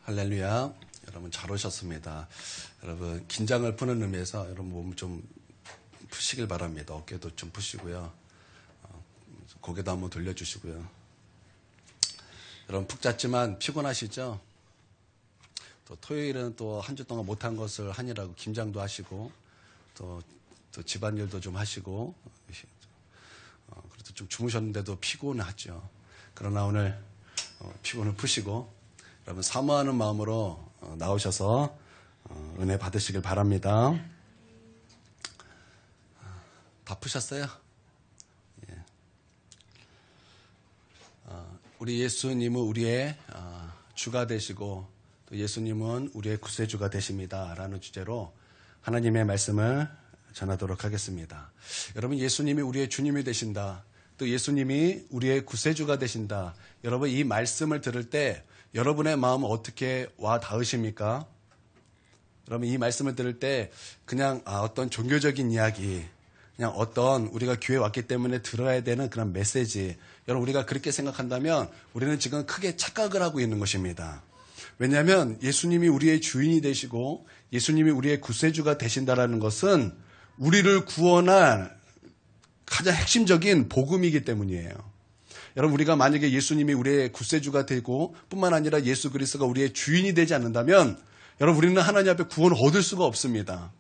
할렐루야. 여러분 잘 오셨습니다. 여러분 긴장을 푸는 의미에서 여러분 몸 좀 푸시길 바랍니다. 어깨도 좀 푸시고요. 고개도 한번 돌려주시고요. 여러분 푹 잤지만 피곤하시죠? 또 토요일은 또 한 주 동안 못한 것을 하느라고 김장도 하시고 또 집안일도 좀 하시고 그래도 좀 주무셨는데도 피곤하죠. 그러나 오늘 피곤을 푸시고 여러분 사모하는 마음으로 나오셔서 은혜 받으시길 바랍니다. 다 푸셨어요? 예. 우리 예수님은 우리의 주가 되시고 또 예수님은 우리의 구세주가 되십니다. 라는 주제로 하나님의 말씀을 전하도록 하겠습니다. 여러분 예수님이 우리의 주님이 되신다. 또 예수님이 우리의 구세주가 되신다. 여러분 이 말씀을 들을 때 여러분의 마음은 어떻게 와 닿으십니까? 여러분 이 말씀을 들을 때 그냥 어떤 종교적인 이야기, 그냥 어떤 우리가 교회에 왔기 때문에 들어야 되는 그런 메시지, 여러분 우리가 그렇게 생각한다면 우리는 지금 크게 착각을 하고 있는 것입니다. 왜냐하면 예수님이 우리의 주인이 되시고 예수님이 우리의 구세주가 되신다라는 것은 우리를 구원할 가장 핵심적인 복음이기 때문이에요. 여러분 우리가 만약에 예수님이 우리의 구세주가 되고 뿐만 아니라 예수 그리스도가 우리의 주인이 되지 않는다면 여러분 우리는 하나님 앞에 구원을 얻을 수가 없습니다.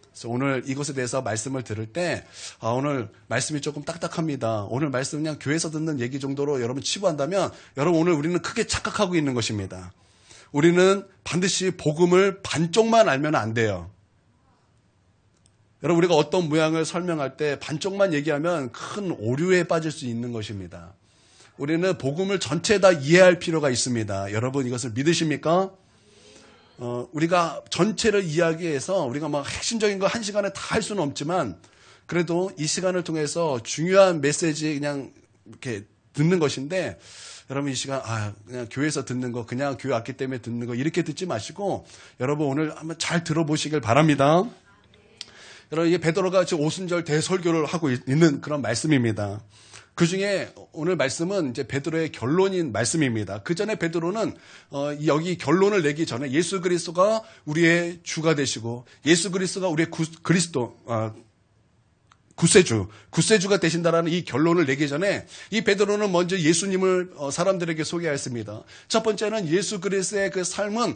그래서 오늘 이것에 대해서 말씀을 들을 때 오늘 말씀이 조금 딱딱합니다. 오늘 말씀 그냥 교회에서 듣는 얘기 정도로 여러분 치부한다면 여러분 오늘 우리는 크게 착각하고 있는 것입니다. 우리는 반드시 복음을 반쪽만 알면 안 돼요. 여러분 우리가 어떤 모양을 설명할 때 반쪽만 얘기하면 큰 오류에 빠질 수 있는 것입니다. 우리는 복음을 전체 다 이해할 필요가 있습니다. 여러분 이것을 믿으십니까? 우리가 전체를 이야기해서 우리가 막 핵심적인 거 한 시간에 다 할 수는 없지만 그래도 이 시간을 통해서 중요한 메시지 그냥 이렇게 듣는 것인데 여러분 이 시간 그냥 교회에서 듣는 거 그냥 교회 왔기 때문에 듣는 거 이렇게 듣지 마시고 여러분 오늘 한번 잘 들어보시길 바랍니다. 여러분 이게 베드로가 지금 오순절 대설교를 하고 있는 그런 말씀입니다. 그 중에 오늘 말씀은 이제 베드로의 결론인 말씀입니다. 그 전에 베드로는 여기 결론을 내기 전에 예수 그리스도가 우리의 주가 되시고 예수 그리스도가 우리의 구세주가 되신다라는 이 결론을 내기 전에 이 베드로는 먼저 예수님을 사람들에게 소개했습니다. 첫 번째는 예수 그리스도의 그 삶은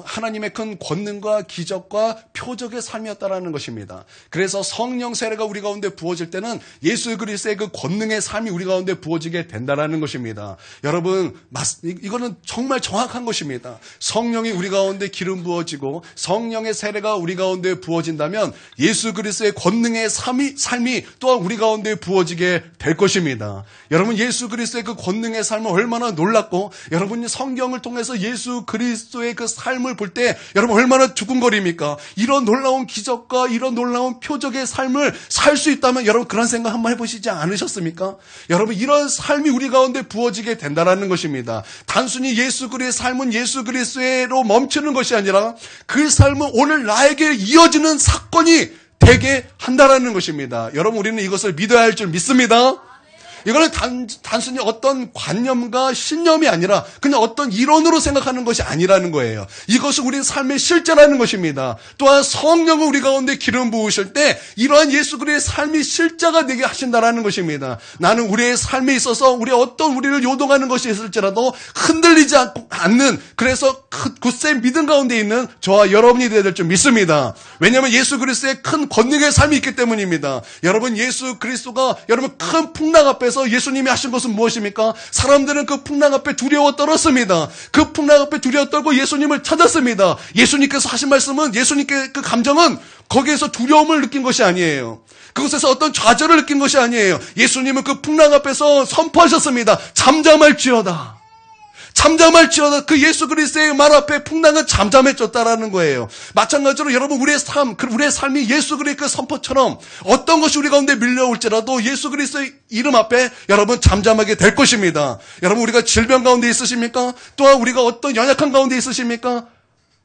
하나님의 큰 권능과 기적과 표적의 삶이었다라는 것입니다. 그래서 성령 세례가 우리 가운데 부어질 때는 예수 그리스도의 그 권능의 삶이 우리 가운데 부어지게 된다라는 것입니다. 여러분 이거는 정말 정확한 것입니다. 성령이 우리 가운데 기름 부어지고 성령의 세례가 우리 가운데 부어진다면 예수 그리스도의 권능의 삶이 또한 우리 가운데 부어지게 될 것입니다. 여러분 예수 그리스도의 그 권능의 삶은 얼마나 놀랍고 여러분이 성경을 통해서 예수 그리스도의 그 삶을 볼 때 여러분 얼마나 두근거립니까? 이런 놀라운 기적과 이런 놀라운 표적의 삶을 살 수 있다면 여러분 그런 생각 한번 해보시지 않으셨습니까? 여러분 이런 삶이 우리 가운데 부어지게 된다는 것입니다. 단순히 예수 그리스도의 삶은 예수 그리스도로 멈추는 것이 아니라 그 삶은 오늘 나에게 이어지는 사건이 되게 한다라는 것입니다. 여러분 우리는 이것을 믿어야 할 줄 믿습니다. 이거는 단순히 어떤 관념과 신념이 아니라 그냥 어떤 이론으로 생각하는 것이 아니라는 거예요. 이것은 우리 삶의 실제라는 것입니다. 또한 성령을 우리 가운데 기름 부으실 때 이러한 예수 그리스도의 삶이 실제가 되게 하신다라는 것입니다. 나는 우리의 삶에 있어서 우리를 요동하는 것이 있을지라도 흔들리지 않는 그래서 굳세 믿음 가운데 있는 저와 여러분이 되어야 될 줄 믿습니다. 왜냐하면 예수 그리스도의 큰 권능의 삶이 있기 때문입니다. 여러분 예수 그리스도가 여러분 큰 풍랑 앞에서 예수님이 하신 것은 무엇입니까? 사람들은 그 풍랑 앞에 두려워 떨었습니다. 그 풍랑 앞에 두려워 떨고 예수님을 찾았습니다. 예수님께서 하신 말씀은 예수님께 그 감정은 거기에서 두려움을 느낀 것이 아니에요. 그곳에서 어떤 좌절을 느낀 것이 아니에요. 예수님은 그 풍랑 앞에서 선포하셨습니다. 잠잠할지어다. 그 예수 그리스도의 말 앞에 풍랑은 잠잠해졌다라는 거예요. 마찬가지로 여러분 우리의 삶이 예수 그리스도의 그 선포처럼 어떤 것이 우리 가운데 밀려올지라도 예수 그리스도의 이름 앞에 여러분 잠잠하게 될 것입니다. 여러분 우리가 질병 가운데 있으십니까? 또한 우리가 어떤 연약한 가운데 있으십니까?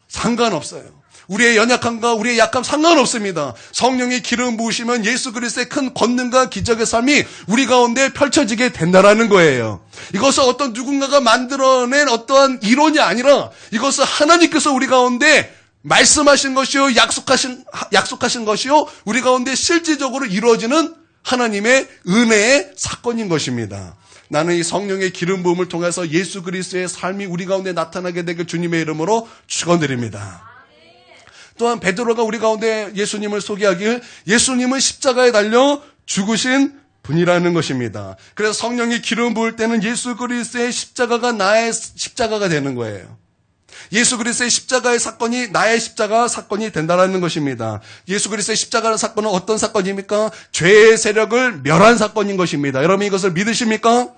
상관없어요. 우리의 연약함과 우리의 약함 상관없습니다. 성령의 기름 부으시면 예수 그리스도의 큰 권능과 기적의 삶이 우리 가운데 펼쳐지게 된다라는 거예요. 이것은 어떤 누군가가 만들어낸 어떠한 이론이 아니라 이것은 하나님께서 우리 가운데 말씀하신 것이요, 약속하신 것이요, 우리 가운데 실질적으로 이루어지는 하나님의 은혜의 사건인 것입니다. 나는 이 성령의 기름 부음을 통해서 예수 그리스도의 삶이 우리 가운데 나타나게 되길 주님의 이름으로 축원드립니다. 또한 베드로가 우리 가운데 예수님을 소개하길 예수님은 십자가에 달려 죽으신 분이라는 것입니다. 그래서 성령이 기름 부을 때는 예수 그리스도의 십자가가 나의 십자가가 되는 거예요. 예수 그리스도의 십자가의 사건이 나의 십자가 사건이 된다는 것입니다. 예수 그리스도의 십자가 사건은 어떤 사건입니까? 죄의 세력을 멸한 사건인 것입니다. 여러분 이것을 믿으십니까?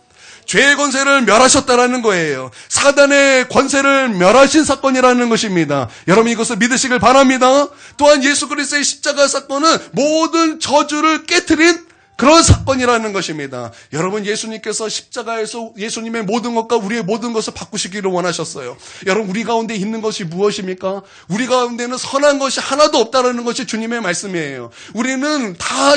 죄의 권세를 멸하셨다라는 거예요. 사단의 권세를 멸하신 사건이라는 것입니다. 여러분 이것을 믿으시길 바랍니다. 또한 예수 그리스도의 십자가 사건은 모든 저주를 깨트린 그런 사건이라는 것입니다. 여러분 예수님께서 십자가에서 예수님의 모든 것과 우리의 모든 것을 바꾸시기를 원하셨어요. 여러분 우리 가운데 있는 것이 무엇입니까? 우리 가운데는 선한 것이 하나도 없다라는 것이 주님의 말씀이에요. 우리는 다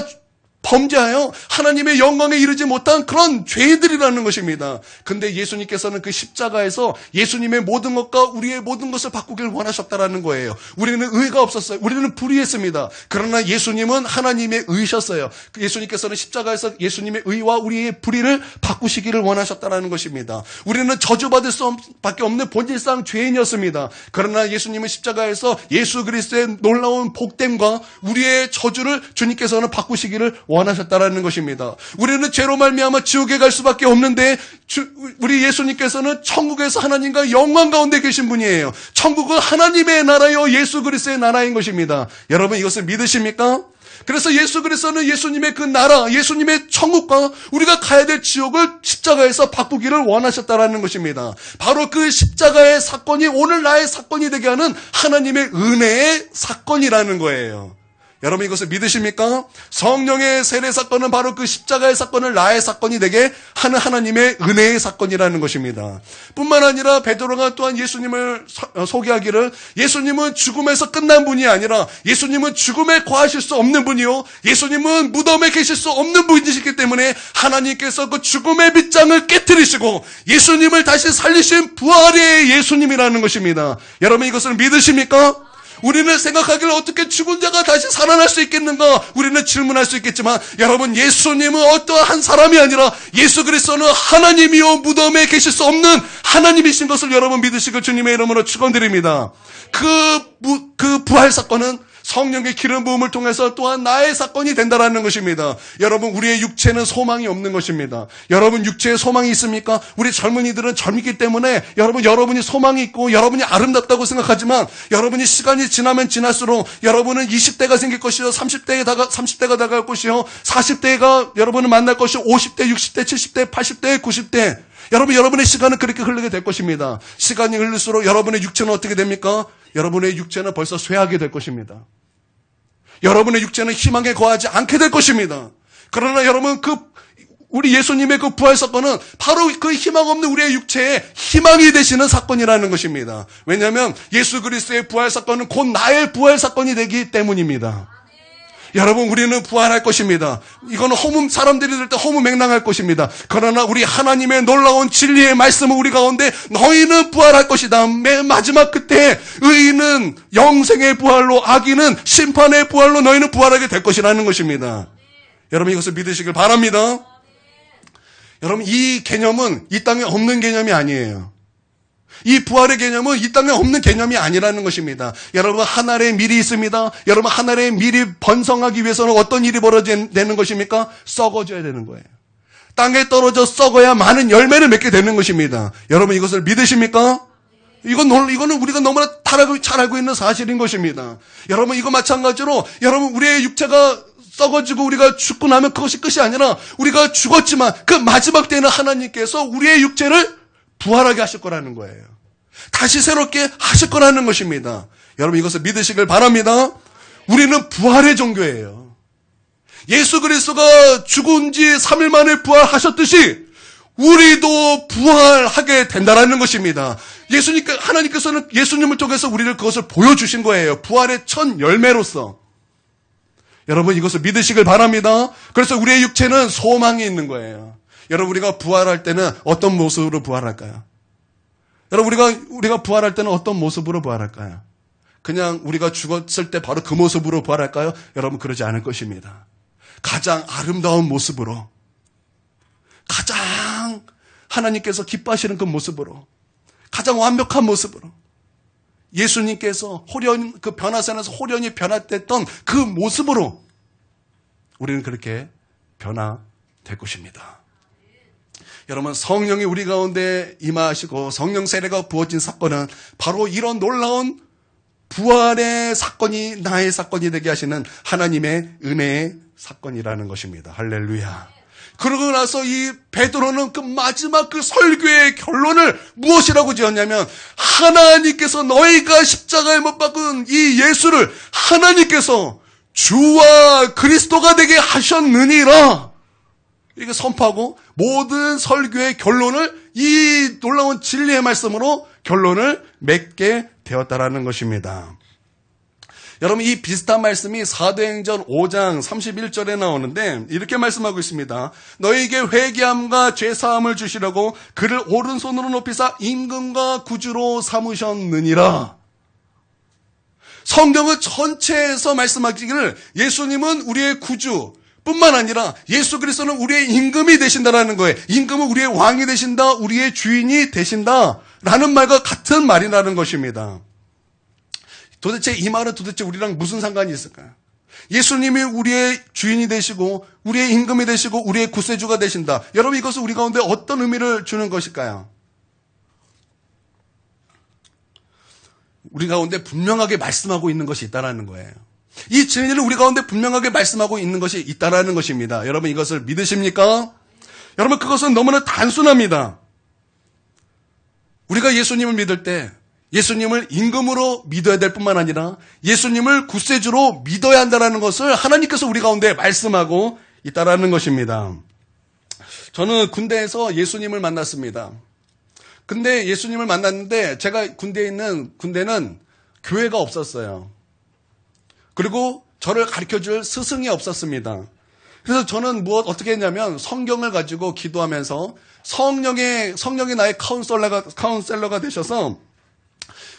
범죄하여 하나님의 영광에 이르지 못한 그런 죄인들이라는 것입니다. 근데 예수님께서는 그 십자가에서 예수님의 모든 것과 우리의 모든 것을 바꾸기를 원하셨다라는 거예요. 우리는 의가 없었어요. 우리는 불의했습니다. 그러나 예수님은 하나님의 의셨어요. 예수님께서는 십자가에서 예수님의 의와 우리의 불의를 바꾸시기를 원하셨다라는 것입니다. 우리는 저주받을 수밖에 없는 본질상 죄인이었습니다. 그러나 예수님은 십자가에서 예수 그리스도의 놀라운 복됨과 우리의 저주를 주님께서는 바꾸시기를 원하셨다라는 것입니다. 우리는 죄로 말미암아 지옥에 갈 수밖에 없는데 우리 예수님께서는 천국에서 하나님과 영광 가운데 계신 분이에요. 천국은 하나님의 나라요 예수 그리스도의 나라인 것입니다. 여러분 이것을 믿으십니까? 그래서 예수 그리스도는 예수님의 그 나라, 예수님의 천국과 우리가 가야 될 지옥을 십자가에서 바꾸기를 원하셨다라는 것입니다. 바로 그 십자가의 사건이 오늘 나의 사건이 되게 하는 하나님의 은혜의 사건이라는 거예요. 여러분 이것을 믿으십니까? 성령의 세례 사건은 바로 그 십자가의 사건을 나의 사건이 되게 하는 하나님의 은혜의 사건이라는 것입니다. 뿐만 아니라 베드로가 또한 예수님을 소개하기를 예수님은 죽음에서 끝난 분이 아니라 예수님은 죽음에 거하실 수 없는 분이요 예수님은 무덤에 계실 수 없는 분이시기 때문에 하나님께서 그 죽음의 빗장을 깨트리시고 예수님을 다시 살리신 부활의 예수님이라는 것입니다. 여러분 이것을 믿으십니까? 우리는 생각하기를 어떻게 죽은 자가 다시 살아날 수 있겠는가? 우리는 질문할 수 있겠지만 여러분 예수님은 어떠한 사람이 아니라 예수 그리스도는 하나님이요 무덤에 계실 수 없는 하나님이신 것을 여러분 믿으시길 주님의 이름으로 축원드립니다. 그 부활 사건은 성령의 기름 부음을 통해서 또한 나의 사건이 된다라는 것입니다. 여러분 우리의 육체는 소망이 없는 것입니다. 여러분 육체에 소망이 있습니까? 우리 젊은이들은 젊기 때문에 여러분이 소망이 있고 여러분이 아름답다고 생각하지만 여러분이 시간이 지나면 지날수록 여러분은 20대가 생길 것이요 30대가 다가올 것이요 40대가 여러분을 만날 것이요 50대, 60대, 70대, 80대, 90대 여러분의 시간은 그렇게 흐르게 될 것입니다. 시간이 흐를수록 여러분의 육체는 어떻게 됩니까? 여러분의 육체는 벌써 쇠하게 될 것입니다. 여러분의 육체는 희망에 거하지 않게 될 것입니다. 그러나 여러분 우리 예수님의 그 부활 사건은 바로 그 희망 없는 우리의 육체에 희망이 되시는 사건이라는 것입니다. 왜냐하면 예수 그리스도의 부활 사건은 곧 나의 부활 사건이 되기 때문입니다. 여러분 우리는 부활할 것입니다. 이거는 사람들이 들을 때 허무맹랑할 것입니다. 그러나 우리 하나님의 놀라운 진리의 말씀은 우리 가운데 너희는 부활할 것이다. 맨 마지막 끝에 의인은 영생의 부활로 악인은 심판의 부활로 너희는 부활하게 될 것이라는 것입니다. 여러분 이것을 믿으시길 바랍니다. 여러분 이 개념은 이 땅에 없는 개념이 아니에요. 이 부활의 개념은 이 땅에 없는 개념이 아니라는 것입니다. 여러분 하늘에 미리 있습니다. 여러분 하늘에 미리 번성하기 위해서는 어떤 일이 벌어져야 되는 것입니까? 썩어져야 되는 거예요. 땅에 떨어져 썩어야 많은 열매를 맺게 되는 것입니다. 여러분 이것을 믿으십니까? 이거는 우리가 너무나 잘 알고 있는 사실인 것입니다. 여러분 이거 마찬가지로 여러분 우리의 육체가 썩어지고 우리가 죽고 나면 그것이 끝이 아니라 우리가 죽었지만 그 마지막 때에는 하나님께서 우리의 육체를 부활하게 하실 거라는 거예요. 다시 새롭게 하실 거라는 것입니다. 여러분 이것을 믿으시길 바랍니다. 우리는 부활의 종교예요. 예수 그리스도가 죽은 지 3일 만에 부활하셨듯이 우리도 부활하게 된다라는 것입니다. 하나님께서는 예수님을 통해서 우리를 그것을 보여주신 거예요. 부활의 첫 열매로서. 여러분, 이것을 믿으시길 바랍니다. 그래서 우리의 육체는 소망이 있는 거예요. 여러분, 우리가 부활할 때는 어떤 모습으로 부활할까요? 여러분, 우리가 부활할 때는 어떤 모습으로 부활할까요? 그냥 우리가 죽었을 때 바로 그 모습으로 부활할까요? 여러분, 그러지 않을 것입니다. 가장 아름다운 모습으로, 가장 하나님께서 기뻐하시는 그 모습으로, 가장 완벽한 모습으로, 예수님께서 그 변화산에서 호련히 변화됐던 그 모습으로 우리는 그렇게 변화될 것입니다. 여러분, 성령이 우리 가운데 임하시고 성령 세례가 부어진 사건은 바로 이런 놀라운 부활의 사건이 나의 사건이 되게 하시는 하나님의 은혜의 사건이라는 것입니다. 할렐루야. 그러고 나서 이 베드로는 그 마지막 그 설교의 결론을 무엇이라고 지었냐면, 하나님께서 너희가 십자가에 못 박은 이 예수를 하나님께서 주와 그리스도가 되게 하셨느니라. 이게 선포하고 모든 설교의 결론을 이 놀라운 진리의 말씀으로 결론을 맺게 되었다라는 것입니다. 여러분, 이 비슷한 말씀이 사도행전 5장 31절에 나오는데 이렇게 말씀하고 있습니다. 너희에게 회개함과 죄사함을 주시려고 그를 오른손으로 높이사 임금과 구주로 삼으셨느니라. 성경은 전체에서 말씀하기를 예수님은 우리의 구주 뿐만 아니라 예수 그리스도는 우리의 임금이 되신다라는 거예요. 임금은 우리의 왕이 되신다, 우리의 주인이 되신다라는 말과 같은 말이라는 것입니다. 도대체 이 말은 도대체 우리랑 무슨 상관이 있을까요? 예수님이 우리의 주인이 되시고 우리의 임금이 되시고 우리의 구세주가 되신다. 여러분, 이것은 우리 가운데 어떤 의미를 주는 것일까요? 우리 가운데 분명하게 말씀하고 있는 것이 있다라는 거예요. 이 진리를 우리 가운데 분명하게 말씀하고 있는 것이 있다라는 것입니다. 여러분, 이것을 믿으십니까? 여러분, 그것은 너무나 단순합니다. 우리가 예수님을 믿을 때 예수님을 임금으로 믿어야 될 뿐만 아니라 예수님을 구세주로 믿어야 한다는 것을 하나님께서 우리 가운데 말씀하고 있다라는 것입니다. 저는 군대에서 예수님을 만났습니다. 근데 예수님을 만났는데 제가 군대는 교회가 없었어요. 그리고 저를 가르쳐줄 스승이 없었습니다. 그래서 저는 어떻게 했냐면 성경을 가지고 기도하면서 성령이 나의 카운셀러가 되셔서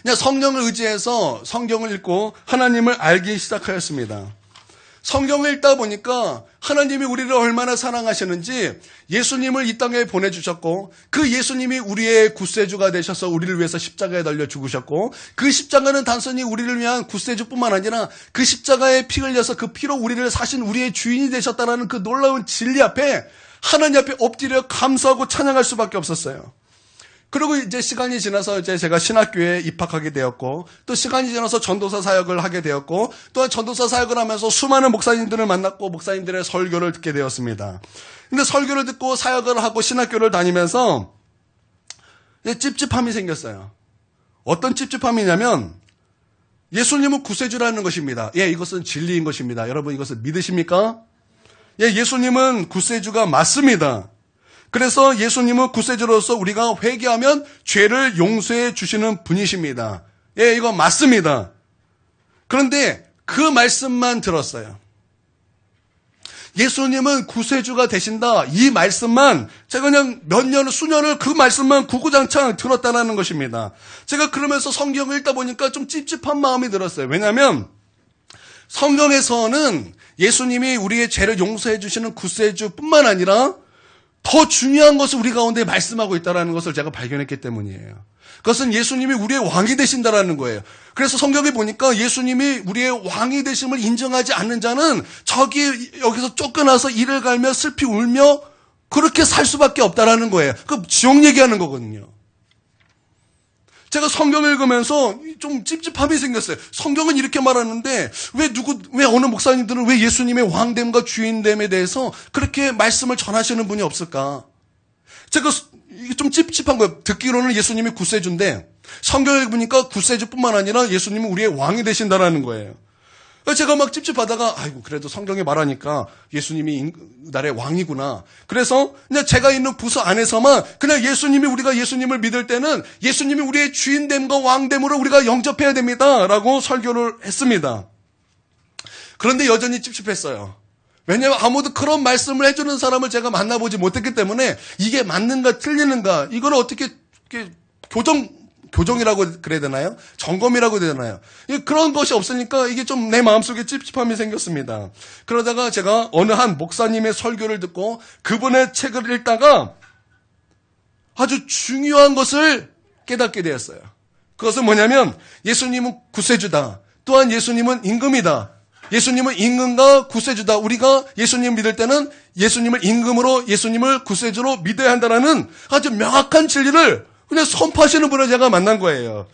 그냥 성령을 의지해서 성경을 읽고 하나님을 알기 시작하였습니다. 성경을 읽다 보니까 하나님이 우리를 얼마나 사랑하시는지 예수님을 이 땅에 보내주셨고 그 예수님이 우리의 구세주가 되셔서 우리를 위해서 십자가에 달려 죽으셨고 그 십자가는 단순히 우리를 위한 구세주뿐만 아니라 그 십자가에 피 흘려서 그 피로 우리를 사신 우리의 주인이 되셨다는 그 놀라운 진리 앞에 하나님 앞에 엎드려 감사하고 찬양할 수밖에 없었어요. 그리고 이제 시간이 지나서 제가 신학교에 입학하게 되었고, 또 시간이 지나서 전도사 사역을 하게 되었고, 또한 전도사 사역을 하면서 수많은 목사님들을 만났고, 목사님들의 설교를 듣게 되었습니다. 근데 설교를 듣고 사역을 하고 신학교를 다니면서 찝찝함이 생겼어요. 어떤 찝찝함이냐면, 예수님은 구세주라는 것입니다. 예, 이것은 진리인 것입니다. 여러분, 이것을 믿으십니까? 예, 예수님은 구세주가 맞습니다. 그래서 예수님은 구세주로서 우리가 회개하면 죄를 용서해 주시는 분이십니다. 예, 이거 맞습니다. 그런데 그 말씀만 들었어요. 예수님은 구세주가 되신다. 이 말씀만 제가 그냥 수년을 그 말씀만 구구장창 들었다는 것입니다. 제가 그러면서 성경을 읽다 보니까 좀 찝찝한 마음이 들었어요. 왜냐하면 성경에서는 예수님이 우리의 죄를 용서해 주시는 구세주뿐만 아니라 더 중요한 것을 우리 가운데 말씀하고 있다는 것을 제가 발견했기 때문이에요. 그것은 예수님이 우리의 왕이 되신다라는 거예요. 그래서 성경에 보니까 예수님이 우리의 왕이 되심을 인정하지 않는 자는 여기서 쫓겨나서 이를 갈며 슬피 울며 그렇게 살 수밖에 없다라는 거예요. 그 지옥 얘기하는 거거든요. 제가 성경을 읽으면서 좀 찝찝함이 생겼어요. 성경은 이렇게 말하는데 왜 어느 목사님들은 왜 예수님의 왕됨과 주인됨에 대해서 그렇게 말씀을 전하시는 분이 없을까? 제가 좀 찝찝한 거예요. 듣기로는 예수님이 구세주인데 성경을 읽으니까 구세주뿐만 아니라 예수님은 우리의 왕이 되신다라는 거예요. 제가 막 찝찝하다가, 아이고, 그래도 성경에 말하니까 예수님이 나라의 왕이구나. 그래서 그냥 제가 있는 부서 안에서만 그냥 우리가 예수님을 믿을 때는 예수님이 우리의 주인됨과 왕됨으로 우리가 영접해야 됩니다. 라고 설교를 했습니다. 그런데 여전히 찝찝했어요. 왜냐하면 아무도 그런 말씀을 해주는 사람을 제가 만나보지 못했기 때문에 이게 맞는가 틀리는가, 이걸 어떻게 교정이라고 그래야 되나요? 점검이라고 해야 되나요? 그런 것이 없으니까 이게 좀 내 마음속에 찝찝함이 생겼습니다. 그러다가 제가 어느 한 목사님의 설교를 듣고 그분의 책을 읽다가 아주 중요한 것을 깨닫게 되었어요. 그것은 뭐냐면 예수님은 구세주다. 또한 예수님은 임금이다. 예수님은 임금과 구세주다. 우리가 예수님 믿을 때는 예수님을 임금으로, 예수님을 구세주로 믿어야 한다는 아주 명확한 진리를 그냥 선포하시는 분을 제가 만난 거예요.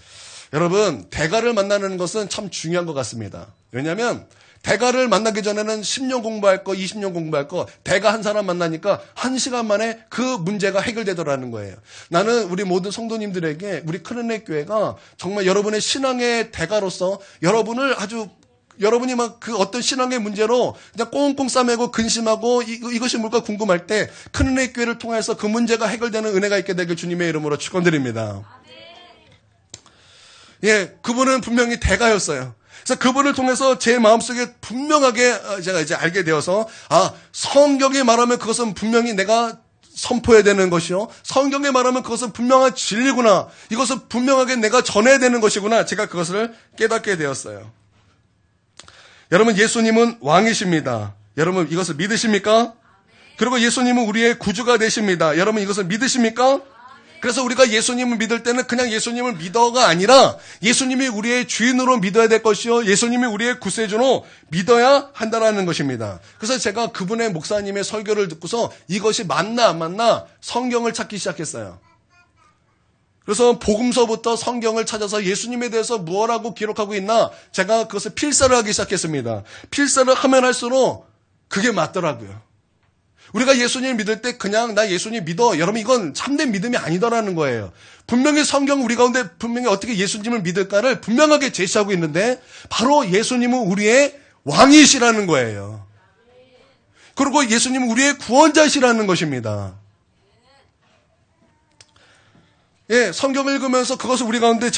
여러분, 대가를 만나는 것은 참 중요한 것 같습니다. 왜냐하면 대가를 만나기 전에는 10년 공부할 거, 20년 공부할 거, 대가 한 사람 만나니까 1시간 만에 그 문제가 해결되더라는 거예요. 나는 우리 모든 성도님들에게 우리 큰은혜 교회가 정말 여러분의 신앙의 대가로서 여러분이 막 그 어떤 신앙의 문제로 그냥 꽁꽁 싸매고 근심하고 이것이 뭘까 궁금할 때 큰은혜 교회를 통해서 그 문제가 해결되는 은혜가 있게 되길 주님의 이름으로 축원드립니다. 예, 그분은 분명히 대가였어요. 그래서 그분을 통해서 제 마음속에 분명하게 제가 이제 알게 되어서, 성경에 말하면 그것은 분명히 내가 선포해야 되는 것이요, 성경에 말하면 그것은 분명한 진리구나, 이것은 분명하게 내가 전해야 되는 것이구나, 제가 그것을 깨닫게 되었어요. 여러분, 예수님은 왕이십니다. 여러분, 이것을 믿으십니까? 그리고 예수님은 우리의 구주가 되십니다. 여러분, 이것을 믿으십니까? 그래서 우리가 예수님을 믿을 때는 그냥 예수님을 믿어가 아니라 예수님이 우리의 주인으로 믿어야 될 것이요, 예수님이 우리의 구세주로 믿어야 한다는 것입니다. 그래서 제가 그분의 목사님의 설교를 듣고서 이것이 맞나 안 맞나 성경을 찾기 시작했어요. 그래서 복음서부터 성경을 찾아서 예수님에 대해서 무엇라고 기록하고 있나 제가 그것을 필사를 하기 시작했습니다. 필사를 하면 할수록 그게 맞더라고요. 우리가 예수님을 믿을 때 그냥 나 예수님 믿어, 여러분, 이건 참된 믿음이 아니더라는 거예요. 분명히 성경 우리 가운데 분명히 어떻게 예수님을 믿을까를 분명하게 제시하고 있는데 바로 예수님은 우리의 왕이시라는 거예요. 그리고 예수님은 우리의 구원자시라는 것입니다. 예, 성경을 읽으면서 그것을 우리 가운데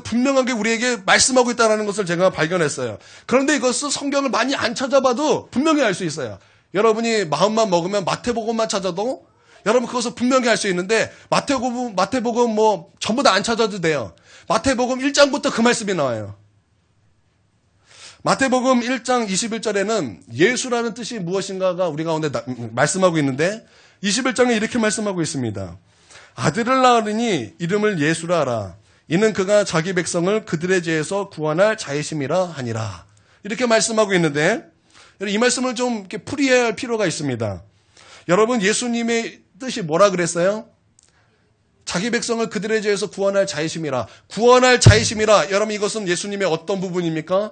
분명하게 우리에게 말씀하고 있다는 것을 제가 발견했어요. 그런데 이것은 성경을 많이 안 찾아봐도 분명히 알 수 있어요. 여러분이 마음만 먹으면 마태복음만 찾아도 여러분 그것을 분명히 알 수 있는데 마태복음 뭐 전부 다 안 찾아도 돼요. 마태복음 1장부터 그 말씀이 나와요. 마태복음 1장 21절에는 예수라는 뜻이 무엇인가가 우리 가운데 말씀하고 있는데 21장에 이렇게 말씀하고 있습니다. 아들을 낳으니 이름을 예수라 하라. 이는 그가 자기 백성을 그들의 죄에서 구원할 자이심이라 하니라. 이렇게 말씀하고 있는데 이 말씀을 좀 이렇게 풀이해야 할 필요가 있습니다. 여러분, 예수님의 뜻이 뭐라 그랬어요? 자기 백성을 그들의 죄에서 구원할 자이심이라. 구원할 자이심이라. 여러분, 이것은 예수님의 어떤 부분입니까?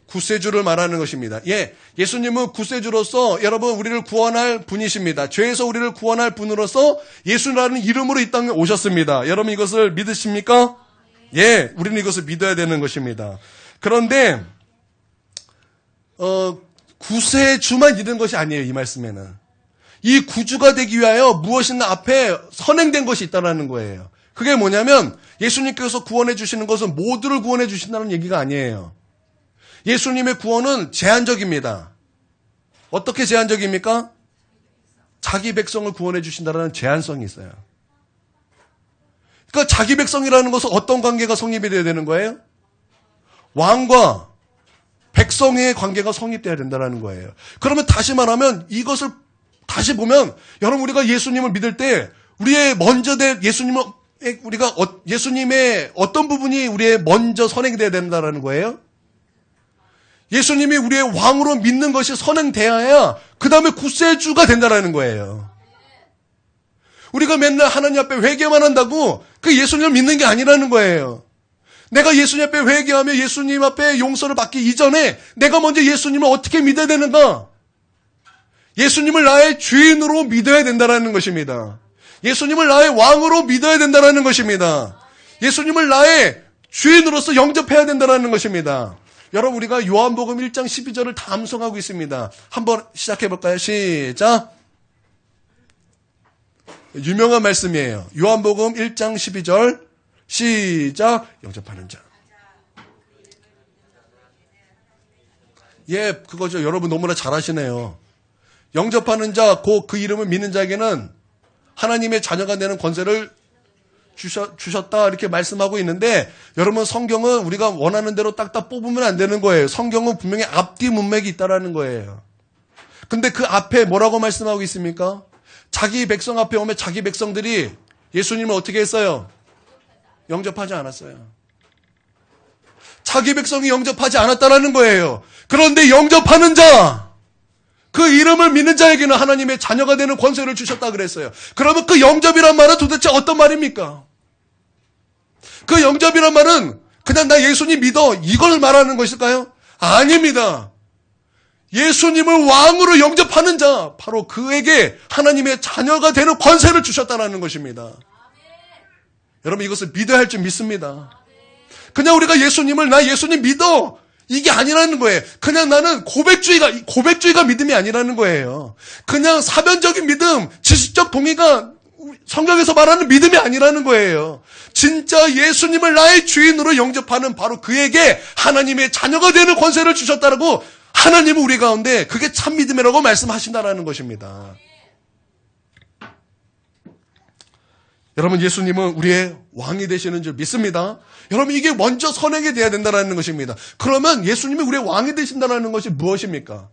구세주를 말하는 것입니다. 예, 예수님은 구세주로서 여러분 우리를 구원할 분이십니다. 죄에서 우리를 구원할 분으로서 예수라는 이름으로 이 땅에 오셨습니다. 여러분, 이것을 믿으십니까? 예, 우리는 이것을 믿어야 되는 것입니다. 그런데 구세주만 믿는 것이 아니에요. 이 말씀에는 이 구주가 되기 위하여 무엇이나 앞에 선행된 것이 있다는 거예요. 그게 뭐냐면 예수님께서 구원해 주시는 것은 모두를 구원해 주신다는 얘기가 아니에요. 예수님의 구원은 제한적입니다. 어떻게 제한적입니까? 자기 백성을 구원해 주신다는 제한성이 있어요. 그러니까 자기 백성이라는 것은 어떤 관계가 성립이 되어야 되는 거예요? 왕과 백성의 관계가 성립되어야 된다는 거예요. 그러면 다시 말하면 이것을 다시 보면 여러분, 우리가 예수님을 믿을 때 우리의 먼저 될 예수님의 어떤 부분이 우리의 먼저 선행되어야 된다는 거예요? 예수님이 우리의 왕으로 믿는 것이 선행되어야 그 다음에 구세주가 된다는 거예요. 우리가 맨날 하나님 앞에 회개만 한다고 그 예수님을 믿는 게 아니라는 거예요. 내가 예수님 앞에 회개하며 예수님 앞에 용서를 받기 이전에 내가 먼저 예수님을 어떻게 믿어야 되는가? 예수님을 나의 주인으로 믿어야 된다는 것입니다. 예수님을 나의 왕으로 믿어야 된다는 것입니다. 예수님을 나의 주인으로서 영접해야 된다는 것입니다. 여러분 우리가 요한복음 1장 12절을 다 암송하고 있습니다. 한번 시작해 볼까요? 시작. 유명한 말씀이에요. 요한복음 1장 12절 시작. 영접하는 자. 예, 그거죠. 여러분 너무나 잘 아시네요. 영접하는 자, 곧 그 이름을 믿는 자에게는 하나님의 자녀가 되는 권세를 주셨다 이렇게 말씀하고 있는데, 여러분 성경은 우리가 원하는 대로 딱딱 뽑으면 안 되는 거예요. 성경은 분명히 앞뒤 문맥이 있다라는 거예요. 근데 그 앞에 뭐라고 말씀하고 있습니까? 자기 백성 앞에 오면 자기 백성들이 예수님을 어떻게 했어요? 영접하지 않았어요. 자기 백성이 영접하지 않았다라는 거예요. 그런데 영접하는 자, 그 이름을 믿는 자에게는 하나님의 자녀가 되는 권세를 주셨다 그랬어요. 그러면 그 영접이란 말은 도대체 어떤 말입니까? 그 영접이란 말은 그냥 나 예수님 믿어 이걸 말하는 것일까요? 아닙니다. 예수님을 왕으로 영접하는 자, 바로 그에게 하나님의 자녀가 되는 권세를 주셨다는 것입니다. 여러분 이것을 믿어야 할 줄 믿습니다. 그냥 우리가 예수님을 나 예수님 믿어 이게 아니라는 거예요. 그냥 나는 고백주의가 믿음이 아니라는 거예요. 그냥 사변적인 믿음, 지식적 동의가 성경에서 말하는 믿음이 아니라는 거예요. 진짜 예수님을 나의 주인으로 영접하는 바로 그에게 하나님의 자녀가 되는 권세를 주셨다라고 하나님은 우리 가운데 그게 참 믿음이라고 말씀하신다라는 것입니다. 여러분 예수님은 우리의 왕이 되시는 줄 믿습니다. 여러분 이게 먼저 선행이 돼야 된다는 것입니다. 그러면 예수님이 우리의 왕이 되신다는 것이 무엇입니까?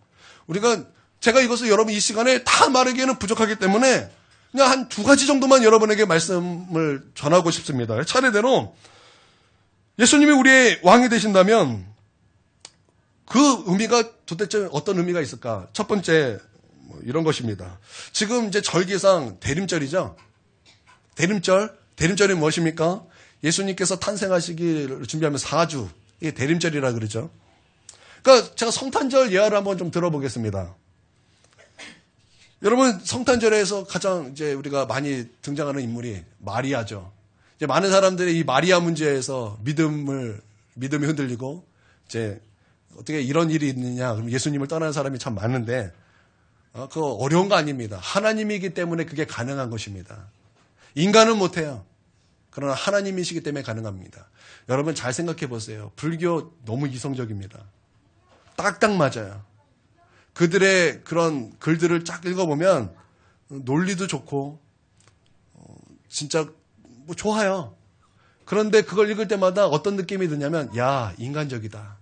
제가 이것을 여러분 이 시간에 다 말하기에는 부족하기 때문에 그냥 한 두 가지 정도만 여러분에게 말씀을 전하고 싶습니다. 차례대로 예수님이 우리의 왕이 되신다면 그 의미가 도대체 어떤 의미가 있을까? 첫 번째 이런 것입니다. 지금 이제 절기상 대림절이죠. 대림절이 무엇입니까? 예수님께서 탄생하시기를 준비하면 4주, 이게 대림절이라 그러죠. 그러니까 제가 성탄절 예화를 한번 좀 들어보겠습니다. 여러분 성탄절에서 가장 이제 우리가 많이 등장하는 인물이 마리아죠. 이제 많은 사람들이 이 마리아 문제에서 믿음이 흔들리고 이제 어떻게 이런 일이 있느냐, 그럼 예수님을 떠나는 사람이 참 많은데 그거 어려운 거 아닙니다. 하나님이기 때문에 그게 가능한 것입니다. 인간은 못해요. 그러나 하나님이시기 때문에 가능합니다. 여러분 잘 생각해 보세요. 불교 너무 이성적입니다. 딱딱 맞아요. 그들의 그런 글들을 쫙 읽어보면 논리도 좋고 진짜 뭐 좋아요. 그런데 그걸 읽을 때마다 어떤 느낌이 드냐면 야 인간적이다.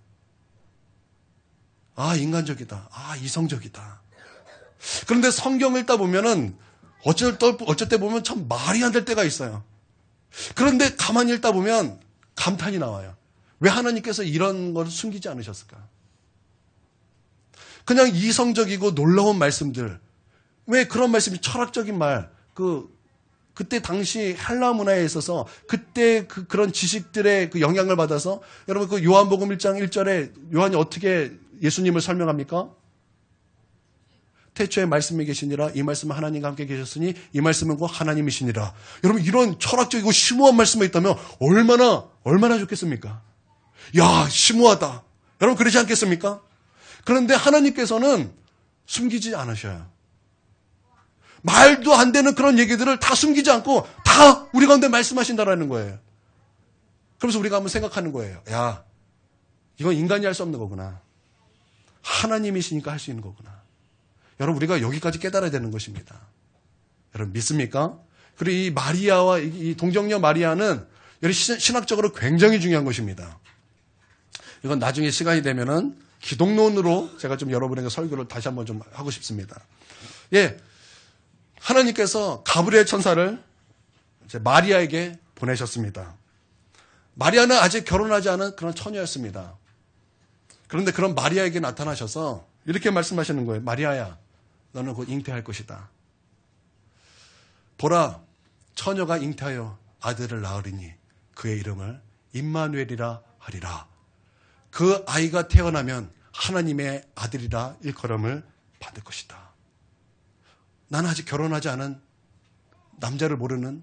아 인간적이다. 아 이성적이다. 그런데 성경 읽다 보면은 어쩔 때 보면 참 말이 안 될 때가 있어요. 그런데 가만히 읽다 보면 감탄이 나와요. 왜 하나님께서 이런 걸 숨기지 않으셨을까? 그냥 이성적이고 놀라운 말씀들. 왜 그런 말씀이 철학적인 말, 그때 당시 헬라 문화에 있어서 그때 그런 지식들의 그 영향을 받아서 여러분 그 요한복음 1장 1절에 요한이 어떻게 예수님을 설명합니까? 태초에 말씀이 계시니라 이 말씀은 하나님과 함께 계셨으니 이 말씀은 곧 하나님이시니라. 여러분 이런 철학적이고 심오한 말씀이 있다면 얼마나 좋겠습니까? 야 심오하다. 여러분 그러지 않겠습니까? 그런데 하나님께서는 숨기지 않으셔요. 말도 안 되는 그런 얘기들을 다 숨기지 않고 다 우리 가운데 말씀하신다라는 거예요. 그래서 우리가 한번 생각하는 거예요. 야 이건 인간이 할 수 없는 거구나. 하나님이시니까 할 수 있는 거구나. 여러분 우리가 여기까지 깨달아야 되는 것입니다. 여러분 믿습니까? 그리고 이 마리아와 이 동정녀 마리아는 신학적으로 굉장히 중요한 것입니다. 이건 나중에 시간이 되면은 기독론으로 제가 좀 여러분에게 설교를 다시 한번 좀 하고 싶습니다. 예, 하나님께서 가브리엘 천사를 이제 마리아에게 보내셨습니다. 마리아는 아직 결혼하지 않은 그런 처녀였습니다. 그런데 그런 마리아에게 나타나셔서 이렇게 말씀하시는 거예요. 마리아야, 너는 곧 잉태할 것이다. 보라, 처녀가 잉태하여 아들을 낳으리니 그의 이름을 임마누엘이라 하리라. 그 아이가 태어나면 하나님의 아들이라 일컬음을 받을 것이다. 나는 아직 결혼하지 않은 남자를 모르는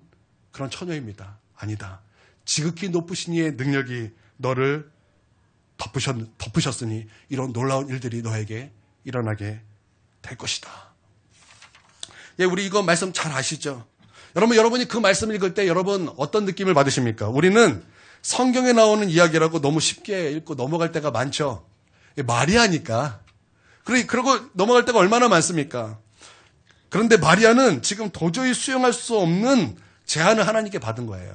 그런 처녀입니다. 아니다. 지극히 높으신 이의 능력이 너를 덮으셨으니 이런 놀라운 일들이 너에게 일어나게 될 것이다. 예, 우리 이거 말씀 잘 아시죠? 여러분이 그 말씀을 읽을 때 여러분 어떤 느낌을 받으십니까? 우리는 성경에 나오는 이야기라고 너무 쉽게 읽고 넘어갈 때가 많죠. 마리아니까. 그러고 넘어갈 때가 얼마나 많습니까? 그런데 마리아는 지금 도저히 수용할 수 없는 제안을 하나님께 받은 거예요.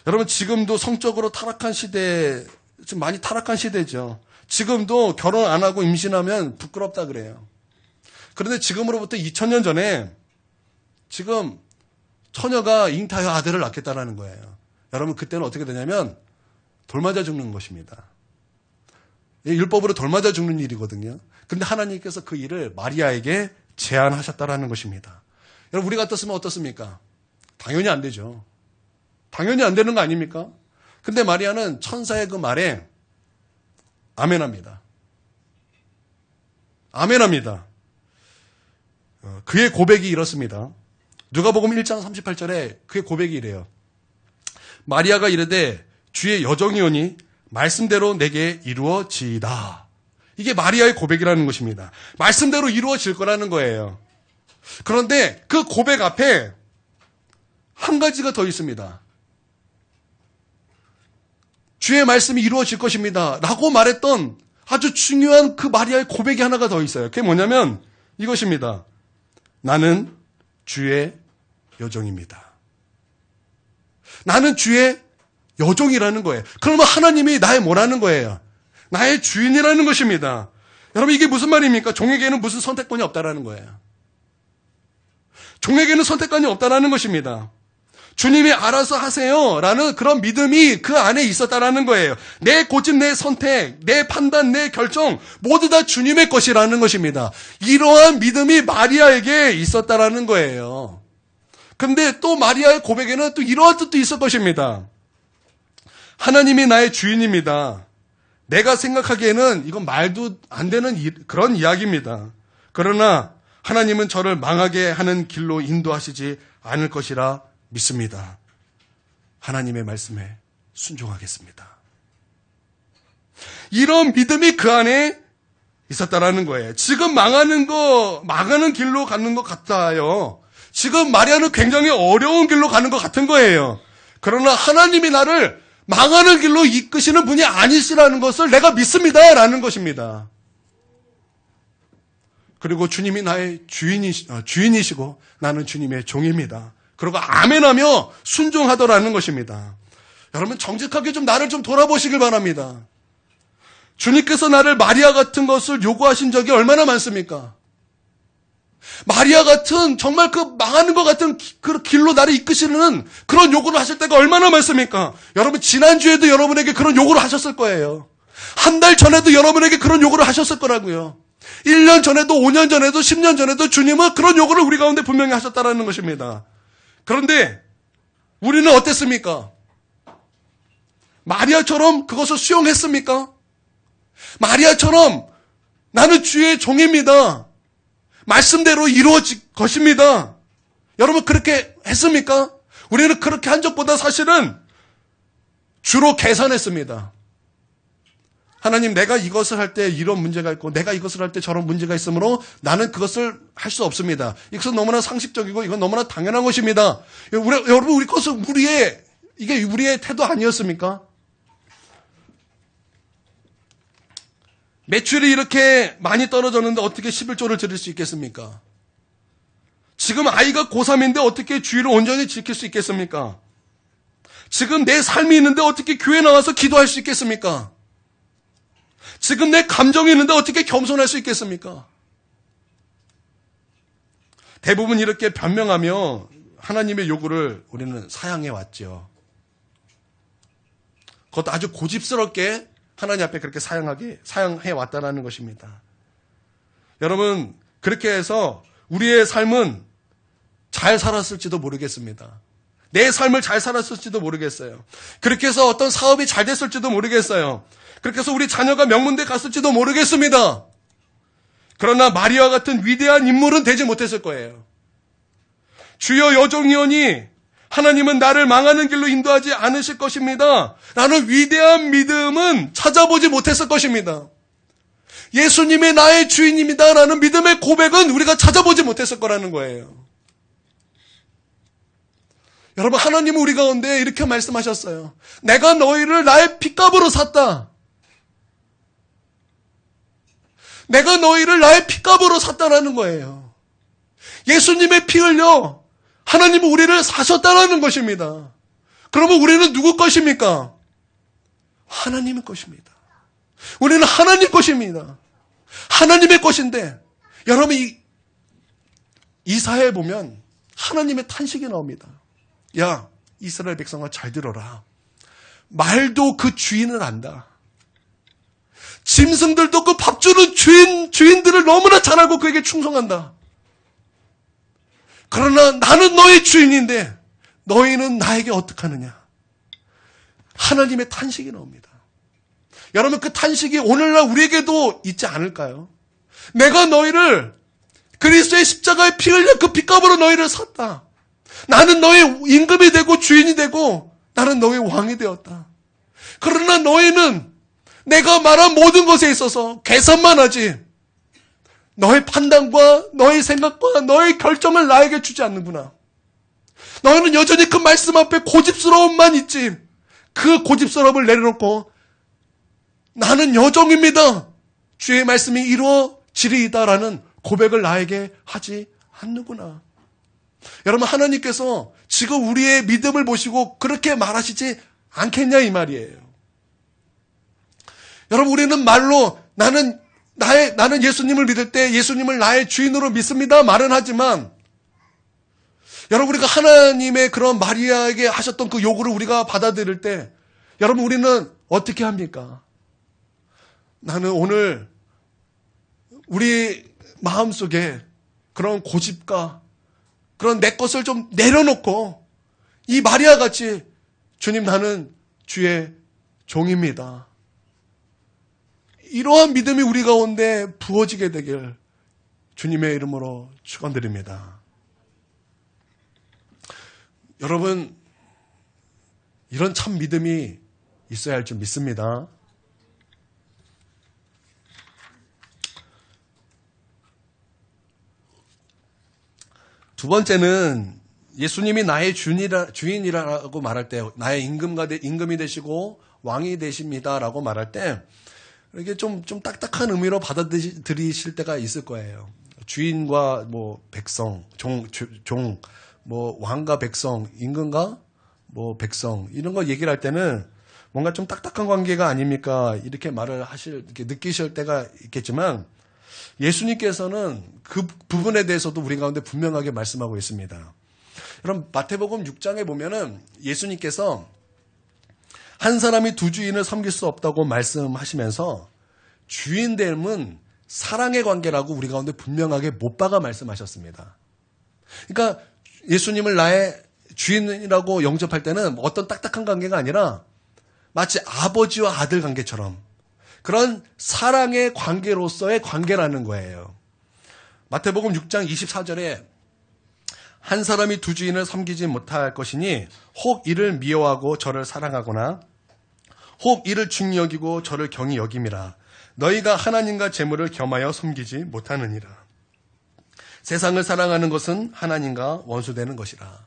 여러분, 지금도 성적으로 타락한 시대, 지금 많이 타락한 시대죠. 지금도 결혼 안 하고 임신하면 부끄럽다 그래요. 그런데 지금으로부터 2000년 전에 지금 처녀가 잉타하여 아들을 낳겠다라는 거예요. 여러분, 그때는 어떻게 되냐면 돌 맞아 죽는 것입니다. 율법으로 돌 맞아 죽는 일이거든요. 근데 하나님께서 그 일을 마리아에게 제안하셨다라는 것입니다. 여러분, 우리 같았으면 어떻습니까? 당연히 안 되죠. 당연히 안 되는 거 아닙니까? 근데 마리아는 천사의 그 말에 아멘합니다. 아멘합니다. 그의 고백이 이렇습니다. 누가복음 1장 38절에 그의 고백이 이래요. 마리아가 이르되 주의 여종이오니 말씀대로 내게 이루어지이다. 이게 마리아의 고백이라는 것입니다. 말씀대로 이루어질 거라는 거예요. 그런데 그 고백 앞에 한 가지가 더 있습니다. 주의 말씀이 이루어질 것입니다. 라고 말했던 아주 중요한 그 마리아의 고백이 하나가 더 있어요. 그게 뭐냐면 이것입니다. 나는 주의 여종입니다. 나는 주의 여종이라는 거예요. 그러면 하나님이 나의 뭐라는 거예요? 나의 주인이라는 것입니다. 여러분, 이게 무슨 말입니까? 종에게는 무슨 선택권이 없다라는 거예요. 종에게는 선택권이 없다라는 것입니다. 주님이 알아서 하세요 라는 그런 믿음이 그 안에 있었다라는 거예요. 내 고집, 내 선택, 내 판단, 내 결정 모두 다 주님의 것이라는 것입니다. 이러한 믿음이 마리아에게 있었다라는 거예요. 근데 또 마리아의 고백에는 또 이러한 뜻도 있을 것입니다. 하나님이 나의 주인입니다. 내가 생각하기에는 이건 말도 안 되는 그런 이야기입니다. 그러나 하나님은 저를 망하게 하는 길로 인도하시지 않을 것이라 믿습니다. 하나님의 말씀에 순종하겠습니다. 이런 믿음이 그 안에 있었다라는 거예요. 지금 망하는 길로 가는 것 같아요. 지금 마리아는 굉장히 어려운 길로 가는 것 같은 거예요. 그러나 하나님이 나를 망하는 길로 이끄시는 분이 아니시라는 것을 내가 믿습니다라는 것입니다. 그리고 주님이 나의 주인이시고 나는 주님의 종입니다. 그리고 아멘하며 순종하더라는 것입니다. 여러분, 정직하게 좀 나를 좀 돌아보시길 바랍니다. 주님께서 나를 마리아 같은 것을 요구하신 적이 얼마나 많습니까? 마리아 같은 정말 그 망하는 것 같은 그 길로 나를 이끄시는 그런 요구를 하실 때가 얼마나 많습니까? 여러분, 지난주에도 여러분에게 그런 요구를 하셨을 거예요. 한 달 전에도 여러분에게 그런 요구를 하셨을 거라고요. 1년 전에도 5년 전에도 10년 전에도 주님은 그런 요구를 우리 가운데 분명히 하셨다는 것입니다. 그런데 우리는 어땠습니까? 마리아처럼 그것을 수용했습니까? 마리아처럼 나는 주의 종입니다. 말씀대로 이루어질 것입니다. 여러분, 그렇게 했습니까? 우리는 그렇게 한 적보다 사실은 주로 계산했습니다. 하나님, 내가 이것을 할 때 이런 문제가 있고 내가 이것을 할 때 저런 문제가 있으므로 나는 그것을 할 수 없습니다. 이것은 너무나 상식적이고 이건 너무나 당연한 것입니다. 여러분, 우리 것은 이게 우리의 태도 아니었습니까? 매출이 이렇게 많이 떨어졌는데 어떻게 11조를 드릴 수 있겠습니까? 지금 아이가 고3인데 어떻게 주의를 온전히 지킬 수 있겠습니까? 지금 내 삶이 있는데 어떻게 교회 나와서 기도할 수 있겠습니까? 지금 내 감정이 있는데 어떻게 겸손할 수 있겠습니까? 대부분 이렇게 변명하며 하나님의 요구를 우리는 사양해 왔죠. 그것도 아주 고집스럽게 하나님 앞에 그렇게 사양해 왔다는 것입니다. 여러분, 그렇게 해서 우리의 삶은 잘 살았을지도 모르겠습니다. 내 삶을 잘 살았을지도 모르겠어요. 그렇게 해서 어떤 사업이 잘 됐을지도 모르겠어요. 그렇게 해서 우리 자녀가 명문대 갔을지도 모르겠습니다. 그러나 마리아 같은 위대한 인물은 되지 못했을 거예요. 주여 여종이오니 하나님은 나를 망하는 길로 인도하지 않으실 것입니다. 라는 위대한 믿음은 찾아보지 못했을 것입니다. 예수님이 나의 주인입니다. 라는 믿음의 고백은 우리가 찾아보지 못했을 거라는 거예요. 여러분, 하나님은 우리 가운데 이렇게 말씀하셨어요. 내가 너희를 나의 핏값으로 샀다. 내가 너희를 나의 핏값으로 샀다라는 거예요. 예수님의 피 흘려 하나님은 우리를 사셨다라는 것입니다. 그러면 우리는 누구 것입니까? 하나님의 것입니다. 우리는 하나님 것입니다. 하나님의 것인데, 여러분, 이사야에 보면 하나님의 탄식이 나옵니다. 야, 이스라엘 백성아, 잘 들어라. 말도 그 주인을 안다. 짐승들도 그 밥 주는 주인들을 너무나 잘 알고 그에게 충성한다. 그러나 나는 너의 주인인데 너희는 나에게 어떡하느냐. 하나님의 탄식이 나옵니다. 여러분, 그 탄식이 오늘날 우리에게도 있지 않을까요? 내가 너희를 그리스도의 십자가에 피 흘려 그 핏값으로 너희를 샀다. 나는 너의 임금이 되고 주인이 되고 나는 너의 왕이 되었다. 그러나 너희는 내가 말한 모든 것에 있어서 계산만 하지 너의 판단과 너의 생각과 너의 결정을 나에게 주지 않는구나. 너희는 여전히 그 말씀 앞에 고집스러움만 있지, 그 고집스러움을 내려놓고 나는 여종입니다, 주의 말씀이 이루어지리이다라는 고백을 나에게 하지 않는구나. 여러분, 하나님께서 지금 우리의 믿음을 보시고 그렇게 말하시지 않겠냐 이 말이에요. 여러분, 우리는 말로 나는 예수님을 믿을 때 예수님을 나의 주인으로 믿습니다 말은 하지만, 여러분, 우리가 하나님의 그런 마리아에게 하셨던 그 요구를 우리가 받아들일 때, 여러분, 우리는 어떻게 합니까? 나는 오늘 우리 마음속에 그런 고집과 그런 내 것을 좀 내려놓고 이 마리아 같이, 주님, 나는 주의 종입니다, 이러한 믿음이 우리 가운데 부어지게 되길 주님의 이름으로 축원드립니다. 여러분, 이런 참 믿음이 있어야 할 줄 믿습니다. 두 번째는 예수님이 나의 주인이라고 말할 때, 나의 임금이 되시고 왕이 되십니다라고 말할 때, 이게 좀 딱딱한 의미로 받아들이실 때가 있을 거예요. 주인과 백성, 종, 왕과 백성, 임금과 백성, 이런 거 얘기를 할 때는 뭔가 좀 딱딱한 관계가 아닙니까? 이렇게 이렇게 느끼실 때가 있겠지만, 예수님께서는 그 부분에 대해서도 우리 가운데 분명하게 말씀하고 있습니다. 여러분, 마태복음 6장에 보면은 예수님께서 한 사람이 두 주인을 섬길 수 없다고 말씀하시면서 주인됨은 사랑의 관계라고 우리 가운데 분명하게 못 박아 말씀하셨습니다. 그러니까 예수님을 나의 주인이라고 영접할 때는 어떤 딱딱한 관계가 아니라 마치 아버지와 아들 관계처럼 그런 사랑의 관계로서의 관계라는 거예요. 마태복음 6장 24절에 한 사람이 두 주인을 섬기지 못할 것이니 혹 이를 미워하고 저를 사랑하거나 혹 이를 중히 여기고 저를 경히 여김이라. 너희가 하나님과 재물을 겸하여 섬기지 못하느니라. 세상을 사랑하는 것은 하나님과 원수되는 것이라.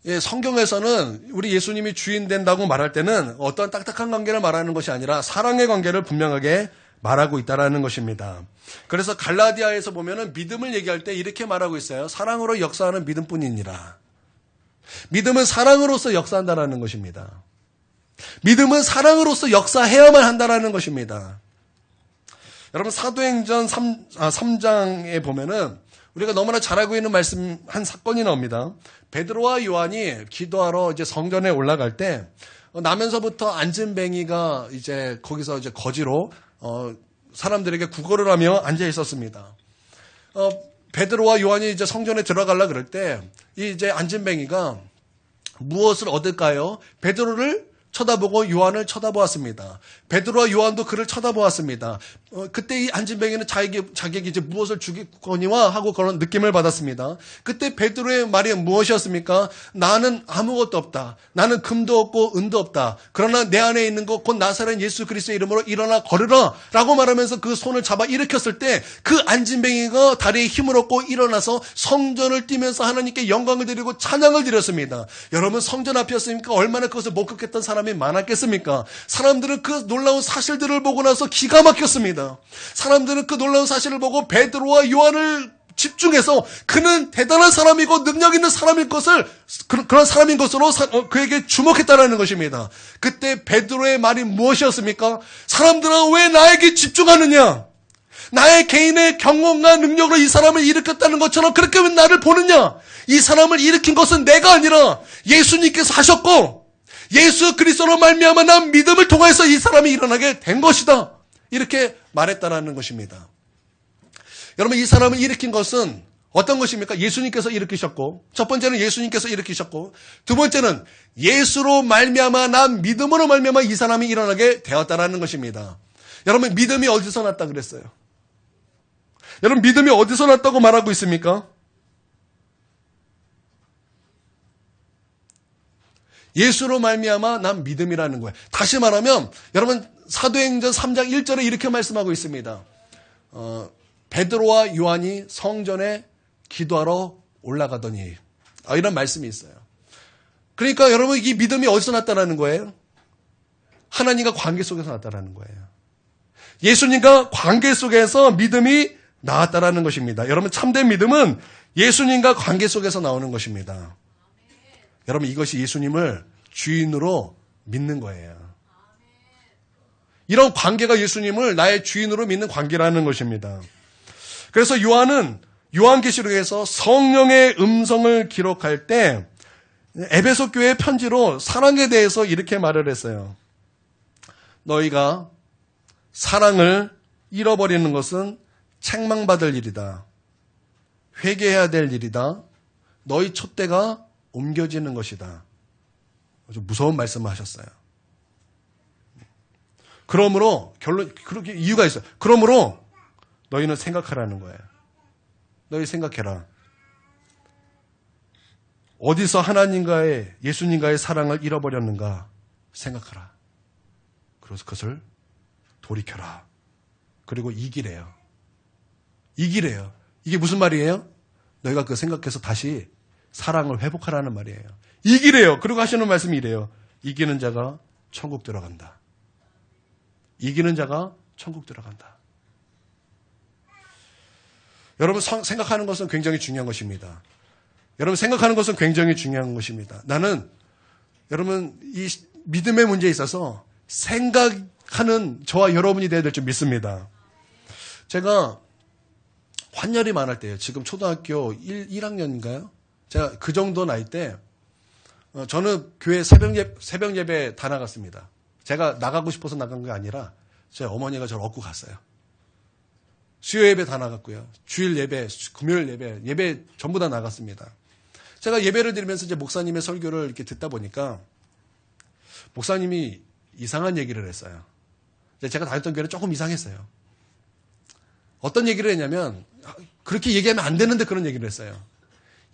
예, 성경에서는 우리 예수님이 주인 된다고 말할 때는 어떤 딱딱한 관계를 말하는 것이 아니라 사랑의 관계를 분명하게 말하고 있다는 것입니다. 그래서 갈라디아에서 보면은 믿음을 얘기할 때 이렇게 말하고 있어요. 사랑으로 역사하는 믿음뿐이니라. 믿음은 사랑으로서 역사한다는 것입니다. 믿음은 사랑으로서 역사해야만 한다는 것입니다. 여러분, 사도행전 3장에 보면은 우리가 너무나 잘 알고 있는 말씀 한 사건이 나옵니다. 베드로와 요한이 기도하러 이제 성전에 올라갈 때 나면서부터 안진뱅이가 이제 거기서 이제 거지로 사람들에게 구걸을 하며 앉아 있었습니다. 베드로와 요한이 이제 성전에 들어가려 그럴 때 이 이제 안진뱅이가 무엇을 얻을까요? 베드로를 쳐다보고 요한을 쳐다보았습니다. 베드로와 요한도 그를 쳐다보았습니다. 그때 이 안진뱅이는 자기에게 이제 무엇을 주겠거니와 하고 그런 느낌을 받았습니다. 그때 베드로의 말이 무엇이었습니까? 나는 아무것도 없다. 나는 금도 없고 은도 없다. 그러나 내 안에 있는 것 곧 나사렛 예수 그리스도의 이름으로 일어나 걸으라 라고 말하면서 그 손을 잡아 일으켰을 때 그 안진뱅이가 다리에 힘을 얻고 일어나서 성전을 뛰면서 하나님께 영광을 드리고 찬양을 드렸습니다. 여러분, 성전 앞이었으니까 얼마나 그것을 목격했던 사람이 많았겠습니까? 사람들은 그 놀라운 사실들을 보고 나서 기가 막혔습니다. 사람들은 그 놀라운 사실을 보고 베드로와 요한을 집중해서 그는 대단한 사람이고 능력 있는 사람인 것을 그런 사람인 것으로 그에게 주목했다라는 것입니다. 그때 베드로의 말이 무엇이었습니까? 사람들은 왜 나에게 집중하느냐? 나의 개인의 경험과 능력으로 이 사람을 일으켰다는 것처럼 그렇게 왜 나를 보느냐? 이 사람을 일으킨 것은 내가 아니라 예수님께서 하셨고 예수 그리스도로 말미암아 난 믿음을 통해서 이 사람이 일어나게 된 것이다. 이렇게 말했다라는 것입니다. 여러분, 이 사람을 일으킨 것은 어떤 것입니까? 예수님께서 일으키셨고, 첫 번째는 예수님께서 일으키셨고, 두 번째는 예수로 말미암아 난 믿음으로 말미암아 이 사람이 일어나게 되었다라는 것입니다. 여러분, 믿음이 어디서 났다 그랬어요? 여러분, 믿음이 어디서 났다고 말하고 있습니까? 예수로 말미암아 난 믿음이라는 거예요. 다시 말하면 여러분, 사도행전 3장 1절에 이렇게 말씀하고 있습니다. 베드로와 요한이 성전에 기도하러 올라가더니 이런 말씀이 있어요. 그러니까 여러분, 이 믿음이 어디서 났다는 거예요? 하나님과 관계 속에서 났다는 거예요. 예수님과 관계 속에서 믿음이 나왔다는 것입니다. 여러분, 참된 믿음은 예수님과 관계 속에서 나오는 것입니다. 여러분, 이것이 예수님을 주인으로 믿는 거예요. 이런 관계가 예수님을 나의 주인으로 믿는 관계라는 것입니다. 그래서 요한은 요한계시록에서 성령의 음성을 기록할 때 에베소 교회 편지로 사랑에 대해서 이렇게 말을 했어요. 너희가 사랑을 잃어버리는 것은 책망받을 일이다. 회개해야 될 일이다. 너희 촛대가 옮겨지는 것이다. 아주 무서운 말씀을 하셨어요. 그러므로 그렇게 이유가 있어요. 그러므로 너희는 생각하라는 거예요. 너희 생각해라. 어디서 하나님과의 예수님과의 사랑을 잃어버렸는가 생각하라. 그래서 그것을 돌이켜라. 그리고 이기래요. 이기래요. 이게 무슨 말이에요? 너희가 그거 생각해서 다시 사랑을 회복하라는 말이에요. 이기래요. 그리고 하시는 말씀이 이래요. 이기는 자가 천국 들어간다. 이기는 자가 천국 들어간다. 여러분, 생각하는 것은 굉장히 중요한 것입니다. 여러분, 생각하는 것은 굉장히 중요한 것입니다. 나는 여러분, 이 믿음의 문제에 있어서 생각하는 저와 여러분이 되어야 될 줄 믿습니다. 제가 환열이 많을 때요. 지금 초등학교 1학년인가요? 제가 그 정도 나이 때 저는 교회 새벽 예배 다 나갔습니다. 제가 나가고 싶어서 나간 게 아니라 제 어머니가 저를 얻고 갔어요. 수요 예배 다 나갔고요. 주일 예배, 금요일 예배 전부 다 나갔습니다. 제가 예배를 드리면서 이제 목사님의 설교를 이렇게 듣다 보니까 목사님이 이상한 얘기를 했어요. 제가 다녔던 교회는 조금 이상했어요. 어떤 얘기를 했냐면 그렇게 얘기하면 안 되는데 그런 얘기를 했어요.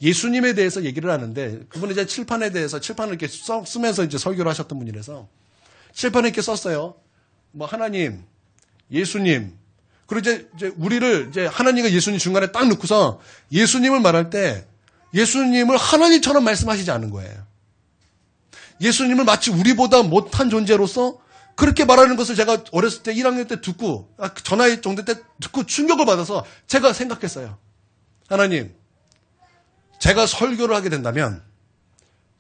예수님에 대해서 얘기를 하는데 그분은 이제 칠판을 이렇게 쓰면서 이제 설교를 하셨던 분이라서 칠판에 이렇게 썼어요. 뭐 하나님, 예수님, 그리고 이제 우리를 이제 하나님과 예수님 중간에 딱 넣고서 예수님을 말할 때 예수님을 하나님처럼 말씀하시지 않은 거예요. 예수님을 마치 우리보다 못한 존재로서 그렇게 말하는 것을 제가 어렸을 때 1학년 때 듣고 전화의 정도 때 듣고 충격을 받아서 제가 생각했어요. 하나님, 제가 설교를 하게 된다면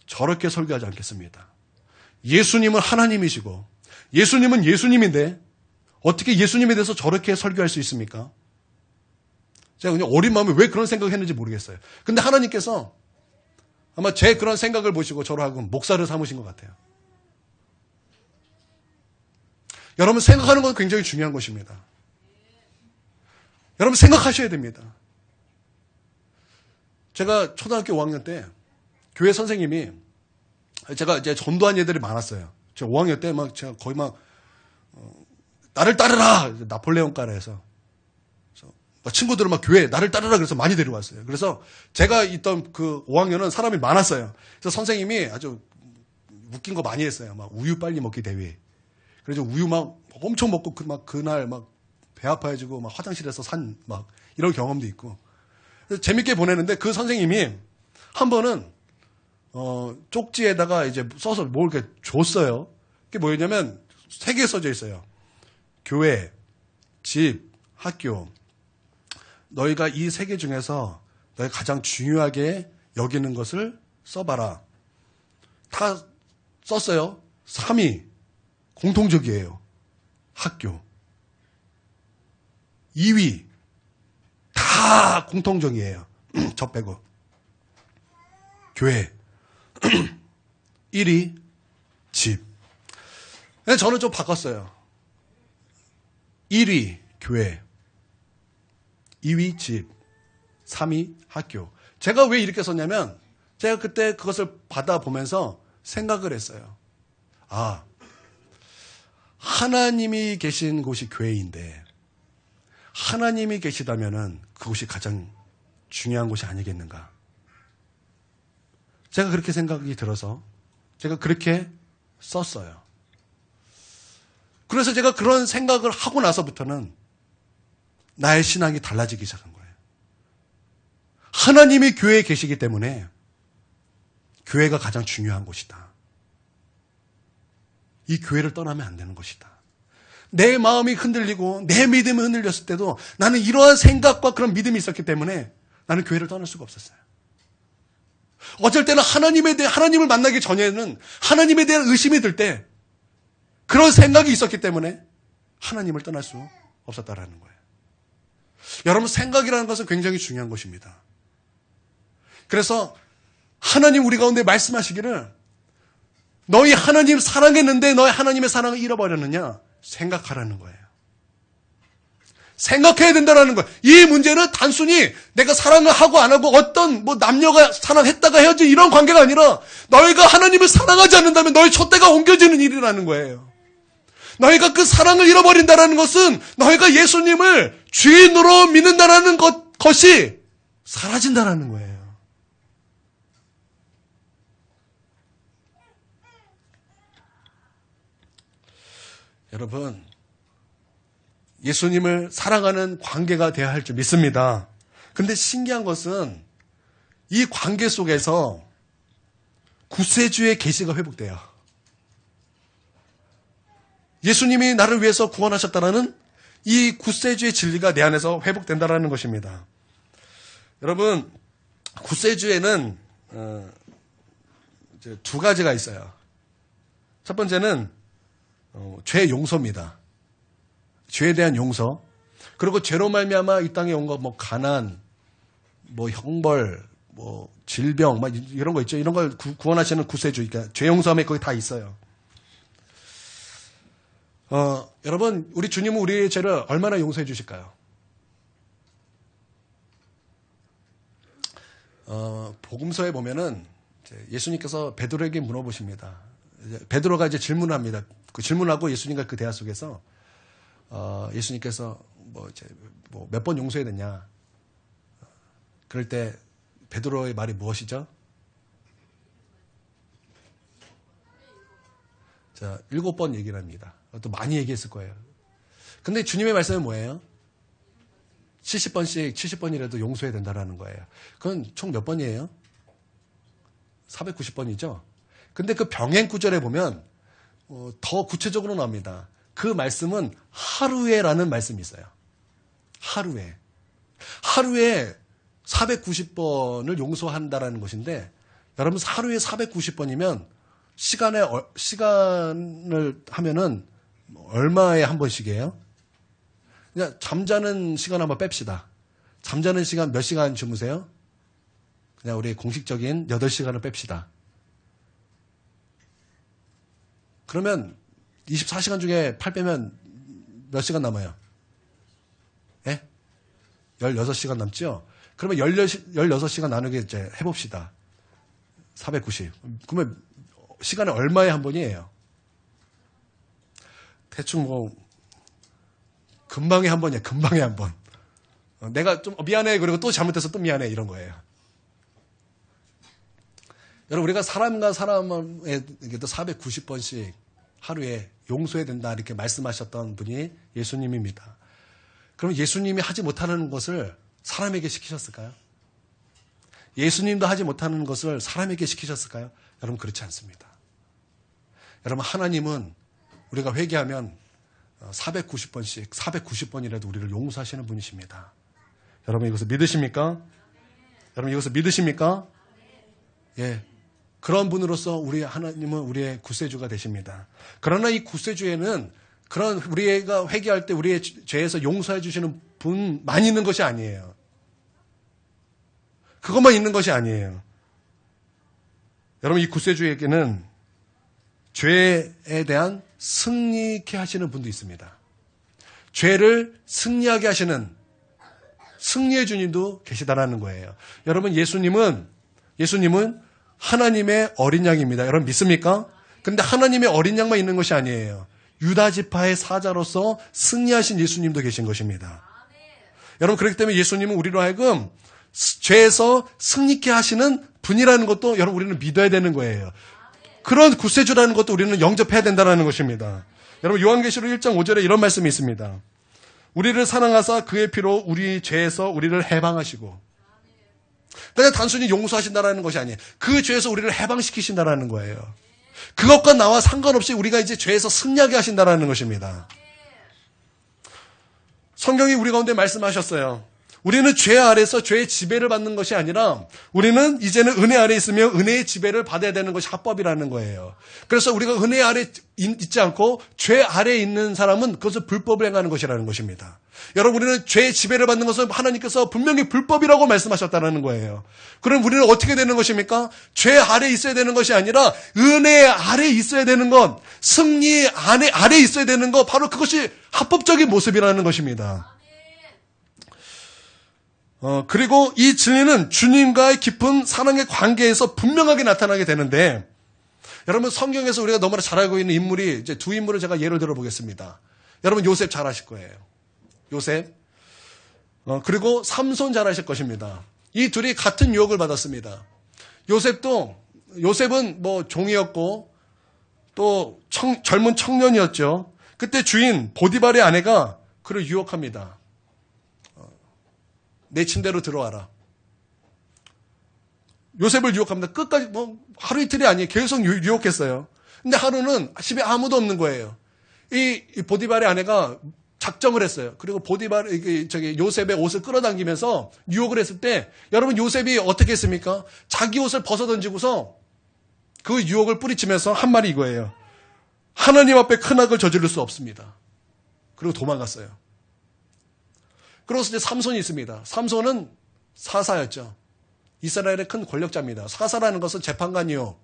저렇게 설교하지 않겠습니다. 예수님은 하나님이시고 예수님은 예수님인데 어떻게 예수님에 대해서 저렇게 설교할 수 있습니까? 제가 그냥 어린 마음에 왜 그런 생각을 했는지 모르겠어요. 근데 하나님께서 아마 제 그런 생각을 보시고 저를 하고 목사를 삼으신 것 같아요. 여러분, 생각하는 건 굉장히 중요한 것입니다. 여러분, 생각하셔야 됩니다. 제가 초등학교 5학년 때 교회 선생님이 제가 이제 전도한 애들이 많았어요. 제가 5학년 때 막 제가 거의 막 나를 따르라 나폴레옹가라해서 친구들은 막 교회 나를 따르라 그래서 많이 데려왔어요. 그래서 제가 있던 그 5학년은 사람이 많았어요. 그래서 선생님이 아주 웃긴 거 많이 했어요. 막 우유 빨리 먹기 대회. 그래서 우유 막 엄청 먹고 그날 막 배 아파가지고 막 화장실에서 막 이런 경험도 있고. 그래서 재밌게 보내는데 그 선생님이 한 번은 쪽지에다가 이제 써서 뭘 이렇게 줬어요. 그게 뭐였냐면 3개 써져 있어요. 교회, 집, 학교. 너희가 이 3개 중에서 너희가 가장 중요하게 여기는 것을 써봐라. 다 썼어요. 3위 공통적이에요. 학교. 2위 다 공통적이에요. 저 빼고. 교회. 1위 집. 저는 좀 바꿨어요. 1위 교회, 2위 집, 3위 학교. 제가 왜 이렇게 썼냐면 제가 그때 그것을 받아보면서 생각을 했어요. 아, 하나님이 계신 곳이 교회인데 하나님이 계시다면은 그곳이 가장 중요한 곳이 아니겠는가. 제가 그렇게 생각이 들어서 제가 그렇게 썼어요. 그래서 제가 그런 생각을 하고 나서부터는 나의 신앙이 달라지기 시작한 거예요. 하나님이 교회에 계시기 때문에 교회가 가장 중요한 곳이다. 이 교회를 떠나면 안 되는 것이다. 내 마음이 흔들리고 내 믿음이 흔들렸을 때도 나는 이러한 생각과 그런 믿음이 있었기 때문에 나는 교회를 떠날 수가 없었어요. 어쩔 때는 하나님을 만나기 전에는 하나님에 대한 의심이 들 때 그런 생각이 있었기 때문에 하나님을 떠날 수 없었다라는 거예요. 여러분, 생각이라는 것은 굉장히 중요한 것입니다. 그래서 하나님 우리 가운데 말씀하시기를 너희 하나님 사랑했는데 너희 하나님의 사랑을 잃어버렸느냐? 생각하라는 거예요. 생각해야 된다는 거예요. 이 문제는 단순히 내가 사랑을 하고 안 하고 어떤 남녀가 사랑했다가 헤어진 이런 관계가 아니라 너희가 하나님을 사랑하지 않는다면 너희 촛대가 옮겨지는 일이라는 거예요. 너희가 그 사랑을 잃어버린다는 것은 너희가 예수님을 주인으로 믿는다는 것이 사라진다는 거예요. 여러분, 예수님을 사랑하는 관계가 되어야 할 줄 믿습니다. 근데 신기한 것은 이 관계 속에서 구세주의 계시가 회복돼요. 예수님이 나를 위해서 구원하셨다는 이 구세주의 진리가 내 안에서 회복된다는 것입니다. 여러분, 구세주에는 이제 2가지가 있어요. 첫 번째는 죄 용서입니다. 죄에 대한 용서. 그리고 죄로 말미암아 이 땅에 온 거 가난, 형벌, 질병, 이런 거 있죠. 이런 걸 구원하시는 구세주. 그러니까 죄 용서함에 거기 다 있어요. 여러분, 우리 주님은 우리의 죄를 얼마나 용서해 주실까요? 복음서에 보면은 예수님께서 베드로에게 물어보십니다. 베드로가 이제 질문합니다. 그 질문하고 예수님과 그 대화 속에서 예수님께서 몇 번 용서해야 되냐? 그럴 때 베드로의 말이 무엇이죠? 자, 7번 얘기를 합니다. 또 많이 얘기했을 거예요. 근데 주님의 말씀은 뭐예요? 70번씩 70번이라도 용서해야 된다는 거예요. 그건 총 몇 번이에요? 490번이죠? 근데 그 병행 구절에 보면 더 구체적으로 나옵니다. 그 말씀은 하루에라는 말씀이 있어요. 하루에 490번을 용서한다라는 것인데, 여러분, 하루에 490번이면 시간을 하면은 얼마에 한 번씩이에요? 그냥 잠자는 시간 한번 뺍시다. 잠자는 시간 몇 시간 주무세요? 그냥 우리 공식적인 8시간을 뺍시다. 그러면 24시간 중에 8 빼면 몇 시간 남아요? 예? 16시간 남죠? 그러면 16시간 나누기 이제 해봅시다. 490. 그러면 시간은 얼마에 한 번이에요? 대충 금방에 한 번이야. 금방에 한 번. 내가 좀 미안해. 그리고 또 잘못해서 또 미안해. 이런 거예요. 여러분, 우리가 사람과 사람에게도 490번씩 하루에 용서해야 된다. 이렇게 말씀하셨던 분이 예수님입니다. 그럼 예수님이 하지 못하는 것을 사람에게 시키셨을까요? 예수님도 하지 못하는 것을 사람에게 시키셨을까요? 여러분, 그렇지 않습니다. 여러분, 하나님은 우리가 회개하면 490번씩, 490번이라도 우리를 용서하시는 분이십니다. 여러분, 이것을 믿으십니까? 여러분, 이것을 믿으십니까? 예. 그런 분으로서 우리 하나님은 우리의 구세주가 되십니다. 그러나 이 구세주에는 그런 우리가 회개할 때 우리의 죄에서 용서해 주시는 분만 있는 것이 아니에요. 그것만 있는 것이 아니에요. 여러분, 이 구세주에게는 죄에 대한 승리케 하시는 분도 있습니다. 죄를 승리하게 하시는 승리의 주님도 계시다라는 거예요. 여러분, 예수님은 하나님의 어린 양입니다. 여러분, 믿습니까? 근데 하나님의 어린 양만 있는 것이 아니에요. 유다 지파의 사자로서 승리하신 예수님도 계신 것입니다. 여러분, 그렇기 때문에 예수님은 우리로 하여금 죄에서 승리케 하시는 분이라는 것도 여러분, 우리는 믿어야 되는 거예요. 그런 구세주라는 것도 우리는 영접해야 된다는 것입니다. 여러분, 요한계시록 1장 5절에 이런 말씀이 있습니다. 우리를 사랑하사 그의 피로 우리 죄에서 우리를 해방하시고, 그냥 단순히 용서하신다는 것이 아니에요. 그 죄에서 우리를 해방시키신다는 거예요. 그것과 나와 상관없이 우리가 이제 죄에서 승리하게 하신다는 것입니다. 성경이 우리 가운데 말씀하셨어요. 우리는 죄 아래서 죄의 지배를 받는 것이 아니라 우리는 이제는 은혜 아래 있으며 은혜의 지배를 받아야 되는 것이 합법이라는 거예요. 그래서 우리가 은혜 아래 있지 않고 죄 아래에 있는 사람은 그것을 불법을 행하는 것이라는 것입니다. 여러분, 우리는 죄의 지배를 받는 것은 하나님께서 분명히 불법이라고 말씀하셨다는 거예요. 그럼 우리는 어떻게 되는 것입니까? 죄 아래에 있어야 되는 것이 아니라 은혜 아래에 있어야 되는 것, 승리 아래에 있어야 되는 것, 바로 그것이 합법적인 모습이라는 것입니다. 그리고 이 진리는 주님과의 깊은 사랑의 관계에서 분명하게 나타나게 되는데, 여러분, 성경에서 우리가 너무나 잘 알고 있는 인물이 이제 두 인물을 제가 예를 들어 보겠습니다. 여러분, 요셉 잘 아실 거예요. 요셉. 그리고 삼손 잘 아실 것입니다. 이 둘이 같은 유혹을 받았습니다. 요셉은 종이었고, 또 젊은 청년이었죠. 그때 주인 보디발의 아내가 그를 유혹합니다. 내 침대로 들어와라. 요셉을 유혹합니다. 끝까지 하루 이틀이 아니에요. 계속 유혹했어요. 근데 하루는 집에 아무도 없는 거예요. 이 보디발의 아내가 작정을 했어요. 그리고 요셉의 옷을 끌어당기면서 유혹을 했을 때, 여러분, 요셉이 어떻게 했습니까? 자기 옷을 벗어던지고서 그 유혹을 뿌리치면서 한 말이 이거예요. 하나님 앞에 큰 악을 저지를 수 없습니다. 그리고 도망갔어요. 그래서 이제 삼손이 있습니다. 삼손은 사사였죠. 이스라엘의 큰 권력자입니다. 사사라는 것은 재판관이요,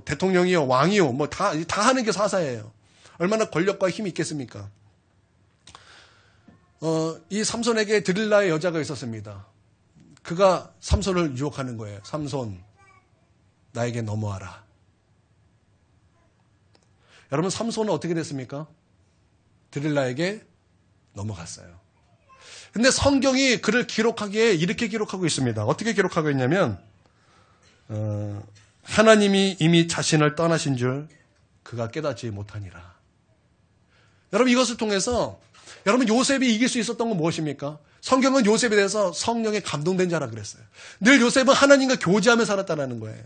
대통령이요, 왕이요, 다 하는 게 사사예요. 얼마나 권력과 힘이 있겠습니까? 이 삼손에게 드릴라의 여자가 있었습니다. 그가 삼손을 유혹하는 거예요. 삼손, 나에게 넘어와라. 여러분, 삼손은 어떻게 됐습니까? 드릴라에게 넘어갔어요. 근데 성경이 그를 기록하기에 이렇게 기록하고 있습니다. 어떻게 기록하고 있냐면, 하나님이 이미 자신을 떠나신 줄 그가 깨닫지 못하니라. 여러분, 이것을 통해서 여러분, 요셉이 이길 수 있었던 건 무엇입니까? 성경은 요셉에 대해서 성령에 감동된 자라 그랬어요. 늘 요셉은 하나님과 교제하며 살았다는 거예요.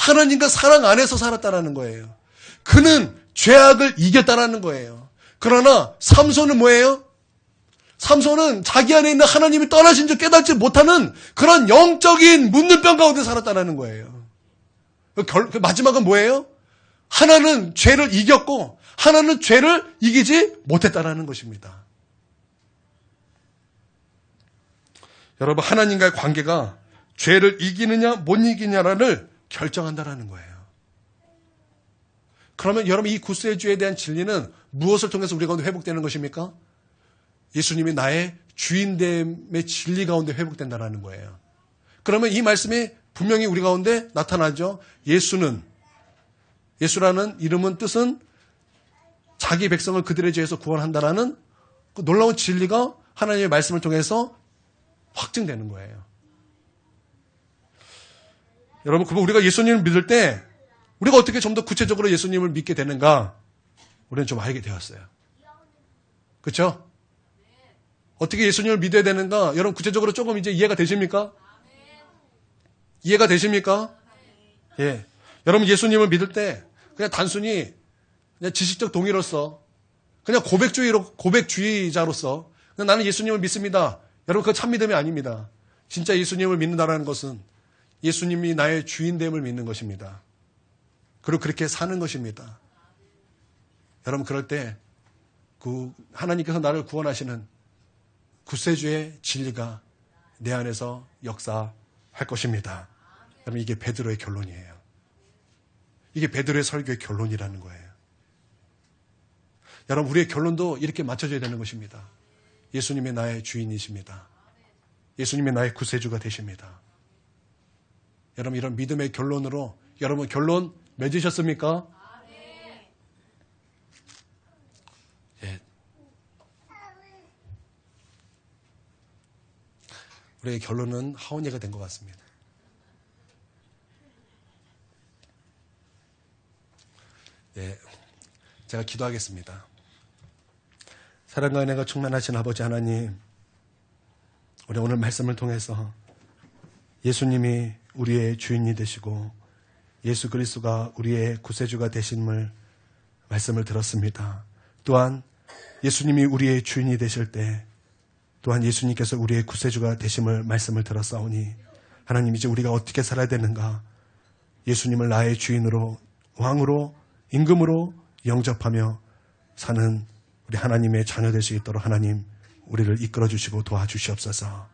하나님과 사랑 안에서 살았다는 거예요. 그는 죄악을 이겼다는 거예요. 그러나 삼손은 뭐예요? 삼손은 자기 안에 있는 하나님이 떠나신 줄 깨닫지 못하는 그런 영적인 문둥병 가운데 살았다는 거예요. 그 마지막은 뭐예요? 하나는 죄를 이겼고 하나는 죄를 이기지 못했다는 것입니다. 여러분, 하나님과의 관계가 죄를 이기느냐 못 이기느냐를 결정한다는 거예요. 그러면 여러분, 이 구세주에 대한 진리는 무엇을 통해서 우리 가운데 회복되는 것입니까? 예수님이 나의 주인됨의 진리 가운데 회복된다는 거예요. 그러면 이 말씀이 분명히 우리 가운데 나타나죠. 예수라는 이름은 뜻은 자기 백성을 그들의 죄에서 구원한다라는 그 놀라운 진리가 하나님의 말씀을 통해서 확증되는 거예요. 여러분, 그럼 우리가 예수님을 믿을 때 우리가 어떻게 좀 더 구체적으로 예수님을 믿게 되는가? 우리는 좀 알게 되었어요. 그렇죠? 어떻게 예수님을 믿어야 되는가? 여러분 구체적으로 조금 이제 이해가 되십니까? 이해가 되십니까? 예. 여러분 예수님을 믿을 때 그냥 단순히 그냥 지식적 동의로서 그냥 고백주의자로서 그냥 나는 예수님을 믿습니다. 여러분 그거 참 믿음이 아닙니다. 진짜 예수님을 믿는다는 것은 예수님이 나의 주인됨을 믿는 것입니다. 그리고 그렇게 사는 것입니다. 여러분 그럴 때 하나님께서 나를 구원하시는 구세주의 진리가 내 안에서 역사할 것입니다. 여러분 이게 베드로의 결론이에요. 이게 베드로의 설교의 결론이라는 거예요. 여러분 우리의 결론도 이렇게 맞춰져야 되는 것입니다. 예수님이 나의 주인이십니다. 예수님이 나의 구세주가 되십니다. 여러분 이런 믿음의 결론으로 여러분 결론 맺으셨습니까? 예. 우리의 결론은 하원예가 된 것 같습니다. 예, 제가 기도하겠습니다. 사랑과 은혜가 충만하신 아버지 하나님, 우리 오늘 말씀을 통해서 예수님이 우리의 주인이 되시고 예수 그리스도가 우리의 구세주가 되심을 말씀을 들었습니다. 또한 예수님이 우리의 주인이 되실 때 또한 예수님께서 우리의 구세주가 되심을 말씀을 들었사오니 하나님 이제 우리가 어떻게 살아야 되는가? 예수님을 나의 주인으로 왕으로 임금으로 영접하며 사는 우리 하나님의 자녀 될 수 있도록 하나님 우리를 이끌어 주시고 도와주시옵소서.